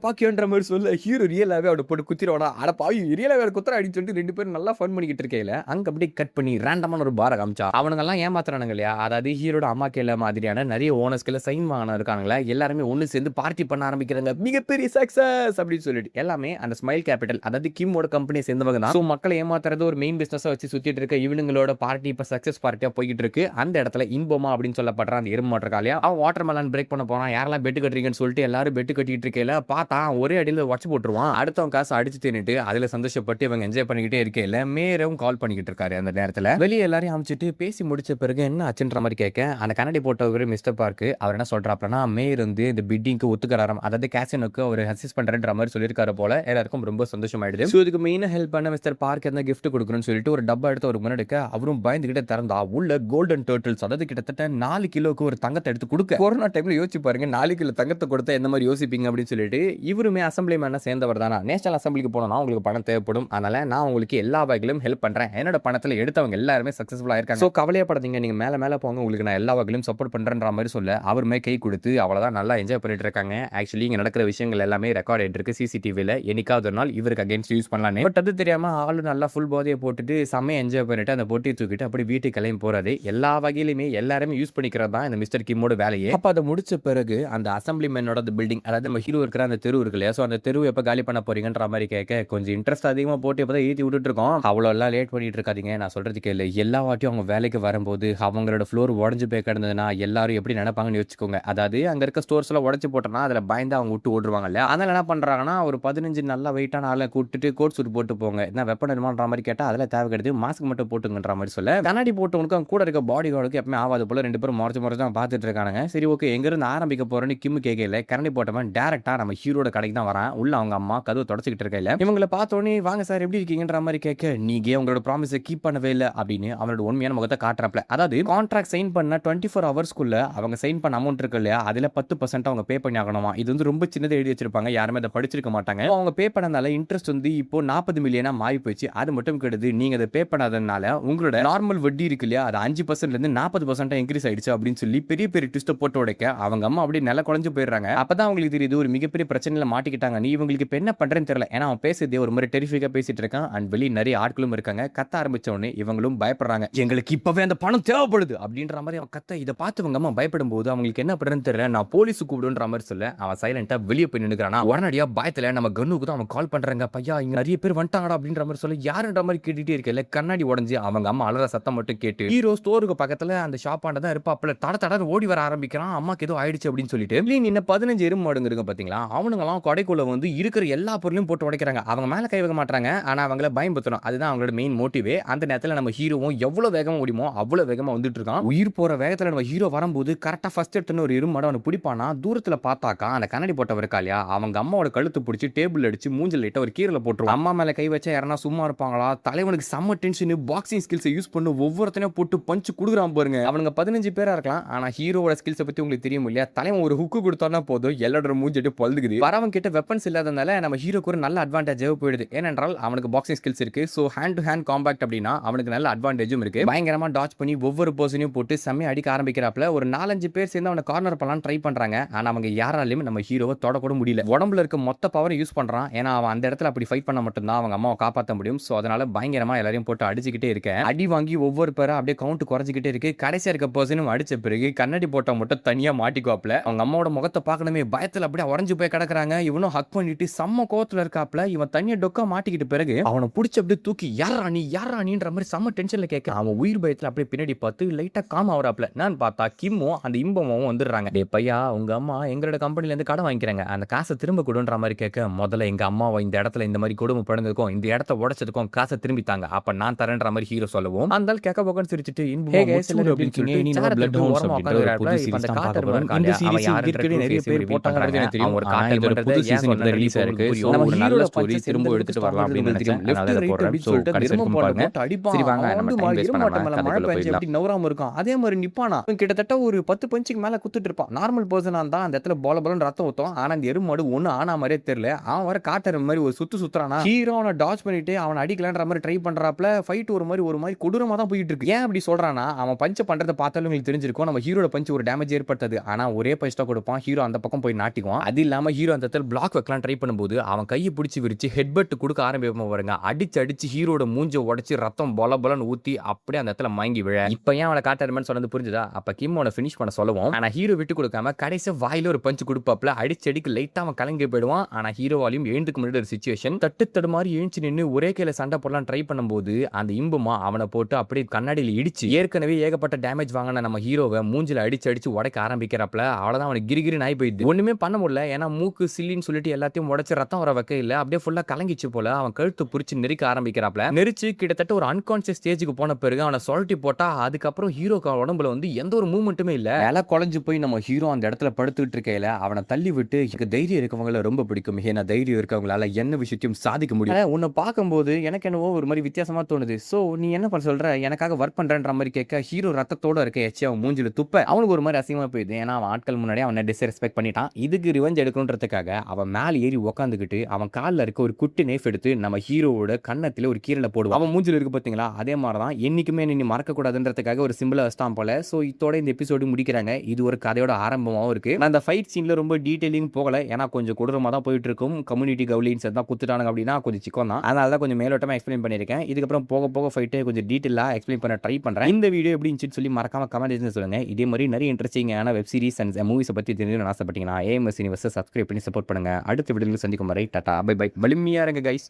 பாக்கியோன்ற மாதிரி சொல்ல ஹீரோ ரியலாவே அவட போட்டு குத்திரோட அட பாவி ரியலாவே குத்துறா அப்படின்னு சொல்லிட்டு 2 பேரும் நல்லா ஃபன் பண்ணிக்கிட்டு இருக்கையில அங்க அப்படியே கட் பண்ணி ரேண்டமான ஒரு பார காமிச்சா அவனுங்க எல்லாம் ஏமாத்துறானுங்க இல்லையா. அதாவது ஹீரோட அம்மா கேல மாதிரியான நிறைய ஓனர்ஸ்ல சைன் வாங்கின இருக்காங்களா, எல்லாருமே ஒன்னு சேர்ந்து பார்ட்டி பண்ண ஆரம்பிக்கிறாங்க. மிகப்பெரிய சக்சஸ் அப்படின்னு சொல்லிட்டு எல்லாமே அந்த ஸ்மைல் கேபிட்டல் அதாவது கிம்மோட கம்பெனியை சேர்ந்தவங்க தான். ஸோ மக்களை ஏமாத்துறது ஒரு மெயின் பிசினஸா வச்சு சுத்திட்டு இருக்க இவனுங்களோட பார்ட்டி இப்ப சக்சஸ் பார்ட்டியா போய்கிட்டு இருக்கு. அந்த இடத்துல இன்போமா அப்படின்னு சொல்லப்படுற அந்த எறும்பு மாட்டர் காலியா அவன் வாட்டர் மெலன் பிரேக் பண்ண போறான். யாரெல்லாம் பெட்டு கட்டுறீங்கன்னு சொல்லிட்டு எல்லாரும் பெட்டு கட்டிட்டு இருக்கையில பார்த்தா ஒரே அடியில் உடச்சு போட்டுருவான். அடுத்தவன் காசு அடிச்சு தின்னுட்டு அதுல சந்தோஷப்பட்டு இவங்க என்ஜாய் பண்ணிக்கிட்டே இருக்கையில மேரவும் கால் பண்ணிக்கிட்டு இருக்காரு. அந்த நேரத்துல வெளியே எல்லாரையும் அமைச்சிட்டு பேசி முடிச்ச பிறகு என்ன ஆச்சுன்ற மாதிரி கேட்க அந்த கண்ணாடி போட்டவர் மிஸ்டர் பார்க்கு அவர் என்ன சொல்றாப்லன்னா மேயர் வந்து இந்த பிட்டிங்க்கு ஒத்துக்கிறாராம், அதாவது கேசினோக்கு அவர் அசிஸ்ட் பண்றேன்ற மாதிரி சொல்லியிருக்காரு போல. எல்லாருக்கும் ரொம்ப சந்தோஷமாயிடுது. ஸோ இதுக்கு மெயினா ஹெல்ப் பண்ண மிஸ்டர் பார்க் எந்த கிஃப்ட் கொடுக்கணும்னு சொல்லிட்டு ஒரு டப்பா எடுத்து ஒரு முன்னெடுக்க அவரும் பயந்துகிட்டே திறந்தா உள்ள கோல்டன் டர்ட்டில்ஸ் அதாவது கிட்டத்தட்ட 4 கிலோக்கு ஒரு தங்கத்தை எடுத்து கொடுக்க கொரோனா டைம்ல யோசிச்சு பாருங்க 4 கிலோ தங்கத்தை கொடுத்தா எந்த மாதிரி யோசிப்பீங்க அப்படின்னு சொல்லிட்டு இவருமே அசம்பிளி மேன சேர்ந்தவர் தானா, நேஷனல் அசம்பிளிக்கு போனோம்னா உங்களுக்கு பணம் தேவைப்படும், அதனால நான் உங்களுக்கு எல்லா வகையிலும் ஹெல்ப் பண்றேன், என்னோட பணத்துல எடுத்தவங்க எல்லாருமே சக்சஸ்ஃபுல்லா இருக்காங்க, சோ கவலையப்படாதீங்க, நீங்க மேல மேல போங்க, உங்களுக்கு நான் எல்லா வகையிலும் சப்போர்ட் பண்றேன்ற மாதிரி சொல்ல அவருமே கை கொடுத்து அவ்வளவுதான் நல்லா என்ஜாய் பண்ணிட்டு இருக்காங்க. ஆக்சுவலி இங்க நடக்கிற விஷயங்கள் எல்லாமே ரெக்கார்ட் ஆயிட்டு இருக்கு சிசிடிவில, என்னைக்காவது ஒரு நாள் இவருக்கு அகைன்ஸ்ட் யூஸ் பண்ணலானே. பட் அது தெரியாம ஆளு நல்லா ஃபுல் போதையை போட்டுட்டு செம்மையா என்ஜாய் பண்ணிட்டு அந்த பொட்டியை தூக்கிட்டு அப்படி வீட்டுக்கு கிளம்பி போறது எல்லா வகையிலுமே எல்லாருமே யூஸ் பண்ணிக்கிறது தான் இந்த மிஸ்டர் கிம்மோட வேலையே. அப்ப அதை முடிச்ச பிறகு அந்த அசம்பிளி மேனோட பில்டிங் அதாவது நம்ம ஹீரோ இருக்கிற அந்த தெரு இருக்கு இல்லையா, ஸோ அந்த தெரு எப்போ காலி பண்ண போறீங்கன்ற மாதிரி கேட்க கொஞ்சம் இன்ட்ரெஸ்ட் அதிகமாக போட்டு இப்போ தான் ஏற்றி விட்டுட்டு இருக்கோம், அவ்வளோ எல்லாம் லேட் பண்ணிட்டு இருக்காதீங்க, நான் சொல்றது கேளு, எல்லா வாட்டியும் அவங்க வேலைக்கு வரும்போது அவங்களோட ஃப்ளோர் உடஞ்சு போய் கிடந்ததுன்னா எல்லாரும் எப்படி நினைப்பாங்கன்னு யோசிச்சுக்கோங்க. அதாவது அங்க இருக்க ஸ்டோர்ஸ் எல்லாம் உடச்சு போட்டோம்னா அதில் பயந்து அவங்க விட்டு ஓடுவாங்க இல்லையா, அதனால என்ன பண்றாங்கன்னா ஒரு 15 நல்லா வெயிட்டான ஆளை கூட்டிட்டு கோட் சூட் போட்டு போங்க, என்ன வெப்பன் எடுமான்ற மாதிரி கேட்டால் அதில் தேவை கிடையாது, மாஸ்க் மட்டும் போட்டுங்கன்ற மாதிரி சொல்ல கண்ணாடி போட்டவனுக்கு அவங்க கூட இருக்க பாடி கார்டுக்கு எப்பவுமே ஆகாது போல 2 பேரும் முறைச்சு தான் பார்த்துட்டு இருக்காங்க. சரி ஓகே எங்க இருந்து ஆரம்பிக்க போறேன்னு கிம் கேட்கல, கரண்டி போட்டவன் டேரக்டா நம்ம ஹீரோட கடைக்கு தான் வரான். உள்ள அவங்க அம்மா கதவு தொடச்சிக்கிட்டு இருக்கையில இவங்களை பார்த்தோன்னே வாங்க சார் எப்படி இருக்கீங்கன்ற மாதிரி கேட்க நீங்க உங்களோட ப்ராமிஸை கீப் பண்ணவே இல்லை அப்படின்னு அவனோட உண்மையான முகத்தை காட்டுறாப்ல. அதாவது கான்ட்ராக்ட் சைன் பண்ண 24 ஹவர்ஸ்க்குள்ள அவங்க சைன் பண்ண அமௌண்ட் இருக்கு இல்லையா அதுல 10% அவங்க பே பண்ணி ஆகணுமா. இது வந்து ரொம்ப சின்னதை எழுதி வச்சிருப்பாங்க, யாருமே அதை படிச்சிருக்க மாட்டாங்க. அவங்க பே பண்ணனால இன்ட்ரெஸ்ட் வந்து இப்போ 40 மில்லியனா மாறி போச்சு. அது மட்டும் கிடையாது, நீங்க அதை பே பண்ணாதனால உங்களோட நார்மல் வட்டி இருக்கு இல்லையா அது 5% இருந்து 40% இன்க்ரீஸ் ஆயிடுச்சு அப்படின்னு சொல்லி பெரிய பெரிய ட்விஸ்ட் போட்டு உடைக்க அவங்க அம்மா அப்படியே நில குழஞ்சு போயிடுறாங்க. அப்பதான் அவங்களுக்கு தெரியுது ஒரு மிகப்பெரிய பிரச்சனையில மாட்டிக்கிட்டாங்க, நீ இவங்களுக்கு இப்ப என்ன பண்றேன்னு தெரியல. ஏன்னா அவன் பேசுறதே ஒரு மாதிரி டெரிஃபிக்கா பேசிட்டு இருக்கான் அண்ட் வெளியே நிறைய ஆட்களும் இருக்காங்க. கத்த ஆரம்பிச்ச உடனே இவங்களும் பயப்படுறாங்க, எங்களுக்கு இப்பவே அந்த பணம் தேவைப்படுது அப்படின்ற மாதிரி அவன் கத்த. இதை பார்த்து இவங்க அம்மா பயப்படும் போது அவங்களுக்கு என்ன பண்றதுன்னு தெரியல, நான் போலீஸ் கூப்பிடுன்ற மாதிரி சொல்ல அவன் சைலண்டா வெளியே போய் நின்னுக்கிறானா. உடனடியா பயத்துல நம்ம கண்ணுக்கு தான் அவன் கால் பண்றாங்க, பையா இங்க நிறைய பேர் வந்துட்டாங்கடா அப்படின்ற மாதிரி சொல்ல யாருன்ற மாதிரி கேட்டுட்டே இருக்கல கண்ணாடி உடஞ்சி அவங்க அம்மா அலற சத்தம் மட்டும் கேட்டு ஹீரோ ஸ்டோருக்கு பக்கத்துல அந்த ஷாப் ஆண்ட தான் இருப்பாப்ல தட தட ஓடி வர ஆரம்பிக்கிறான், அம்மாக்கு ஏதோ ஆயிடுச்சு அப்படின்னு சொல்லிட்டு. நின்ன 15 எறும்பு மாடுங்க இருக்கு பாத்தீங்களா, அவனுங்கெல்லாம் கடைக்குள்ள வந்து இருக்கிற எல்லா பொருளையும் போட்டு உடைக்கிறாங்க. அவங்க மேல கை வைக்க மாட்டாங்க, ஆனா அவங்கள பயன்படுத்தணும், அதுதான் அவங்களோட மெயின் மோட்டிவே. அந்த நேரத்துல நம்ம ஹீரோவும் எவ்வளவு வேகமா ஓடிமோ அவ்வளவு வேகமா வந்துட்டு இருக்கான். உயிர் போற வேகத்துல நம்ம ஹீரோ வரும்போது கரெக்டா ஃபர்ஸ்ட் எடுத்துன்னு ஒரு எறும்பு மாடு அவனை பிடிப்பானா, தூரத்துல பார்த்தாக்கா அந்த கண்ணாடி போட்டவர் இருக்காளியா அவங்க அம்மாவோட கழுத்து பிடிச்சி டேபிள் அடிச்சு மூஞ்சில் லைட்டா ஒரு கீரல போட்டுருவோம். அம்மா மேல கை வச்சா யாரா சும்மா இருப்பாங்களா, தலைவனுக்கு செம்ம டென்ஷன், பாக்ஸிங் ஸ்கில்ஸை யூஸ் பண்ணி ஒவ்வொருத்தனையும் போட்டு பஞ்சு குடுக்குறான் பாருங்க. அவனுங்க 15 பேரா இருக்கலாம், ஆனா ஹீரோவோட ஸ்கில்ஸை பத்தி உங்களுக்கு தெரியும் இல்லையா, தலைவன் ஒரு ஹுக்கு கொடுத்தோம்னா போதும் எல்லாரோட மூஞ்சிட்டு பொழுதுக்குது. வரவன் கிட்ட வெப்பன்ஸ் இல்லாதனால நம்ம ஹீரோக்கு ஒரு நல்ல அட்வான்டேஜாக போயிடுது, ஏனென்றால் அவனுக்கு பாக்ஸிங் ஸ்கில்ஸ் இருக்கு. So hand to hand compact அப்படின்னா அவனுக்கு நல்ல அட்வான்டேஜும் இருக்கு. பயங்கரமா டாச் பண்ணி ஒவ்வொரு பர்சனையும் போட்டு செம்மையா அடிக்க ஆரம்பிக்கிறாப்ல. ஒரு 4-5 பேர் சேர்ந்து அவனை கார்னர் பண்ணலாம் ட்ரை பண்றாங்க, ஆனா அவங்க யாராலையும் நம்ம ஹீரோவை தொடக்கூட முடியல. உடம்புல இருக்க மொத்த பவரை யூஸ் பண்றான், ஏன்னா அவன் அந்த இடத்துல அப்படி ஃபைட் பண்ண மட்டும்தான் அவங்க அம்மாவை காப்பாற்ற முடியும். ஸோ அதனால பயங்கரமா எல்லாரையும் போட்டு அடிச்சுக்கிட்டே இருக்க அடி வாங்கி ஒவ்வொரு பேரா அப்படியே கவுண்ட் குறைஞ்சிக்கிட்டே இருக்கு. கடைசியா இருக்க பர்சனும் அடிச்ச பிறகு கண்ணாடி போட்ட மட்டும் தனியா மாட்டிக்குவாப்ல. அவங்க அம்மாவோட முகத்தை பார்க்கணுமே பயத்துல அப்படியே உறைஞ்சு போய் கிடக்குறாங்க. இவனும் ஹக் பண்ணிட்டு செம்ம கோவத்துல இருக்காப்ல. இவன் தனியா டொக்கா மாட்டிக்கிட்ட பிறகு அவனை பிடிச்சி அப்படியே தூக்கி யாரா நீன்ற மாதிரி செம்ம டென்ஷன்ல கேட்க அவன் உயிர் பயத்துல அப்படியே பின்னாடி பார்த்து லைட்டா காம் ஆவறாப்ல. நான் பார்த்தா கிம்மும் அந்த இன்பமும் வந்துடுறாங்க. டே பையா உங்க அம்மா எங்களோட கம்பெனில இருந்து கடன் வாங்கிக்கிறாங்க, அந்த காசை திரும்ப கொடுன்ற மாதிரி கேட்க முதல்ல எங்க அம்மாவை இந்த இடத்துல இந்த மாதிரி கொடுமை படுந்ததுக்கும் இந்த இடத்த உடைச்சதுக்கும் காசை திரும்பி தாங்க, அப்ப நான் தரேன்ற மாதிரி ஹீரோ சொல்லவும் அந்த கேட்க போக்கன்னு சிரிச்சிட்டு இயற்கையிலே நிறைய பேர் போட்டாங்கன்றது எனக்கு தெரியும். ஒரு காட்டல் புது சீசன் இப்ப ரிலீஸ் ஆயிருக்கு. சோ ஒரு நல்ல ஸ்டோரி திரும்ப எடுத்துட்டு வரலாம் அப்படின்னு நினைச்சேன். அதனால இத போடுறேன். சோ கடைசி வரைக்கும் பாருங்க. சரி வாங்க நம்ம டைம் வேஸ்ட் பண்ணாம கதைக்குள்ள போயிடலாம். எப்படி நவராம இருக்கும் அதே மாதிரி நிப்பானா கிட்டத்தட்ட ஒரு 10 பஞ்சுக்கு மேல குத்துட்டு இருப்பான். நார்மல் பர்சனா இருந்தா அந்த இடத்துல போல போலன்னு ரத்தம் ஊத்தும். ஆனா அந்த எருமாடு ஒண்ணு ஆனா மாதிரியே தெரியல. அவன் வர காட்டுற மாதிரி ஒரு சுத்துறானா ஹீரோ அவனை டாச் பண்ணிட்டு அவன் அடிக்கலான்ற மாதிரி ட்ரை பண்றாப்ல. ஃபைட் ஒரு மாதிரி கொடூரமா தான் போயிட்டு இருக்கு. ஏன் அப்படி சொல்றானா அவன் பஞ்ச் பண்றதை பார்த்தாலும் உங்களுக்கு தெரிஞ்சிருக்கும். நம்ம ஹீரோட பஞ்ச் ஒரு டேமேஜ் ஏற்படுத்தாது. ஆனா ஒரே பஞ்ச் தான் கொடுப்பான். ஹீரோ அந்த பக்கம் போய் நாட்டிக்குவான். அது இல்லாம ஹீரோ அந்த இடத்துல பிளாக் வைக்கலாம் ட்ரை பண்ணும்போது அவன் கையை பிடிச்சி விரிச்சு ஹெட்பட் கொடுக்க ஆரம்பிப்போம் பாருங்க. அடிச்சு ஹீரோட மூஞ்ச உடைச்சு ரத்தம் பொல பொலன்னு ஊத்தி அப்படியே அந்த இடத்துல மயங்கி விழ. இப்ப ஏன் அவனை காட்டுறமேன்னு சொன்னது புரிஞ்சுதா? அப்ப கிம் அவனை ஃபினிஷ் பண்ண சொல்லுவோம். ஆனா ஹீரோ விட்டு கொடுக்காம கடைசி வாயில ஒரு பஞ்ச் கொடுப்பாப்ல. அடிச்சடிக்கு லைட்டா அவன் கலங்கி போயிடுவான். ஆனா ஹீரோவாலையும் எழுந்துக்க முடியாத ஒரு சிச்சுவேஷன். தட்டு மாதிரி எழுந்து நின்று ஒரே கையில சண்டை போடலாம் ட்ரை பண்ணும்போது அந்த இம்புமா அவனை போட்டு அப்படியே கண்ணாடியில் இடிச்சு ஏற்கனவே ஏகப்பட்ட டேமேஜ் வாங்கின நம்ம ஹீரோவை மூஞ்சில அடிச்சு உடைக்க ஆரம்பிக்கிறப்பல அவ்வளவுதான் அவனுக்கு கிரிகிரி நாய் போயிடுது. ஒண்ணுமே பண்ண முடியல. ஏன்னா மூக்கு சில்லின்னு சொல்லிட்டு எல்லாத்தையும் உடைச்சு ரத்தம் வர வைக்க இல்ல. அப்படியே ஃபுல்லா கலங்கிச்சு போல. அவன் கழுத்து புரிச்சு நெரிக்க ஆரம்பிக்கிறாப்ல. நெரிச்சு கிட்டத்தட்ட ஒரு அன்கான்சியஸ் ஸ்டேஜுக்கு போன பிறகு அவனை சொல்லிட்டு போட்டா அதுக்கப்புறம் ஹீரோக்கு உடம்புல வந்து எந்த ஒரு மூவ்மெண்ட்டுமே இல்ல. வேலை குழஞ்சு போய் நம்ம ஹீரோ அந்த இடத்துல படுத்துட்டு இருக்கையில அவனை தள்ளி விட்டு எனக்கு தைரியம் இருக்கவங்கள ரொம்ப பிடிக்கும். ஏன்னா தைரியம் இருக்கவங்களால என்ன விஷயத்தையும் சாதிக்க முடியும். உன்னை பார்க்கும்போது எனக்கு என்னவோ ஒரு மாதிரி வித்தியாசமா தோணுது. சோ நீ என்ன பண்ண சொல்ற எனக்காக ஒர்க் பண்றன்ற மாதிரி கேட்க ஹீரோ ரத்தத்தோட இருக்க எச்சி அவன் மூஞ்சில துப்ப அவனுக்கு ஒரு மாதிரி அசிங்கமா போயிடுது. ஏன்னா அவன் ஆட்கள் முன்னாடி அவனை டிஸ்ரெஸ்பெக்ட் பண்ணிட்டான். இதுக்கு ரிவெஞ்ச் எடுக்கணுன்றதுக்காக அவன் மேல ஏறி உட்காந்துக்கிட்டு அவன் காலில் இருக்க ஒரு குட்டி நைஃப் எடுத்து நம்ம ஹீரோவோட கண்ணத்துல ஒரு கீரலை போடுவான். அவன் மூஞ்சில இருக்கு பாத்தீங்களா? அதே மாதிரிதான் என்னைக்குமே நீ மறக்க கூடாதுன்றதுக்காக ஒரு சிம்பிளா வச்சுட்டான் போல. சோ இதோட இந்த எபிசோடு முடிக்கிறாங்க. இது ஒரு கதையோட ஆரம்பமாவும் இருக்கு. நான் அந்த ஃபைட் சீன்ல ரொம்ப டீடைலிங் போகல. ஏன்னா கொஞ்சம் கொடூரமா தான் போயிட்டு இருக்கும். கம்யூனிட்டி கவுலின்ஸ் தான் குத்துட்டானுங்க அப்படின்னா கொஞ்சம் சிக்கம் தான். அதனால தான் கொஞ்சம் மேலோட்டமா எக்ஸ்பிளைன் பண்ணியிருக்கேன். இதுக்கப்புறம் போக ஃபைட்டை கொஞ்சம் டீட்டெயிலா எக்ஸ்பிளைன் பண்ண ட்ரை பண்றேன். இந்த வீடியோ எப்படி இருந்துச்சுன்னு சொல்லி மறக்காம கமெண்ட் சொல்லுங்க. இதே மாதிரி நிறைய இன்ட்ரெஸ்டிங்கான வெப் சீரிஸ் அண்ட் மூவிஸை பத்தி தெரிஞ்சுக்கணும்னு ஆசைப்பட்டீங்கன்னா AMS யூனிவர்ஸ் சப்ஸ்கிரைப் பண்ணி சப்போர்ட் பண்ணுங்க. அடுத்த வீடியோவில் சந்திக்கும் வரை டாடா பை பை. வலிமையா இருங்க கைஸ்.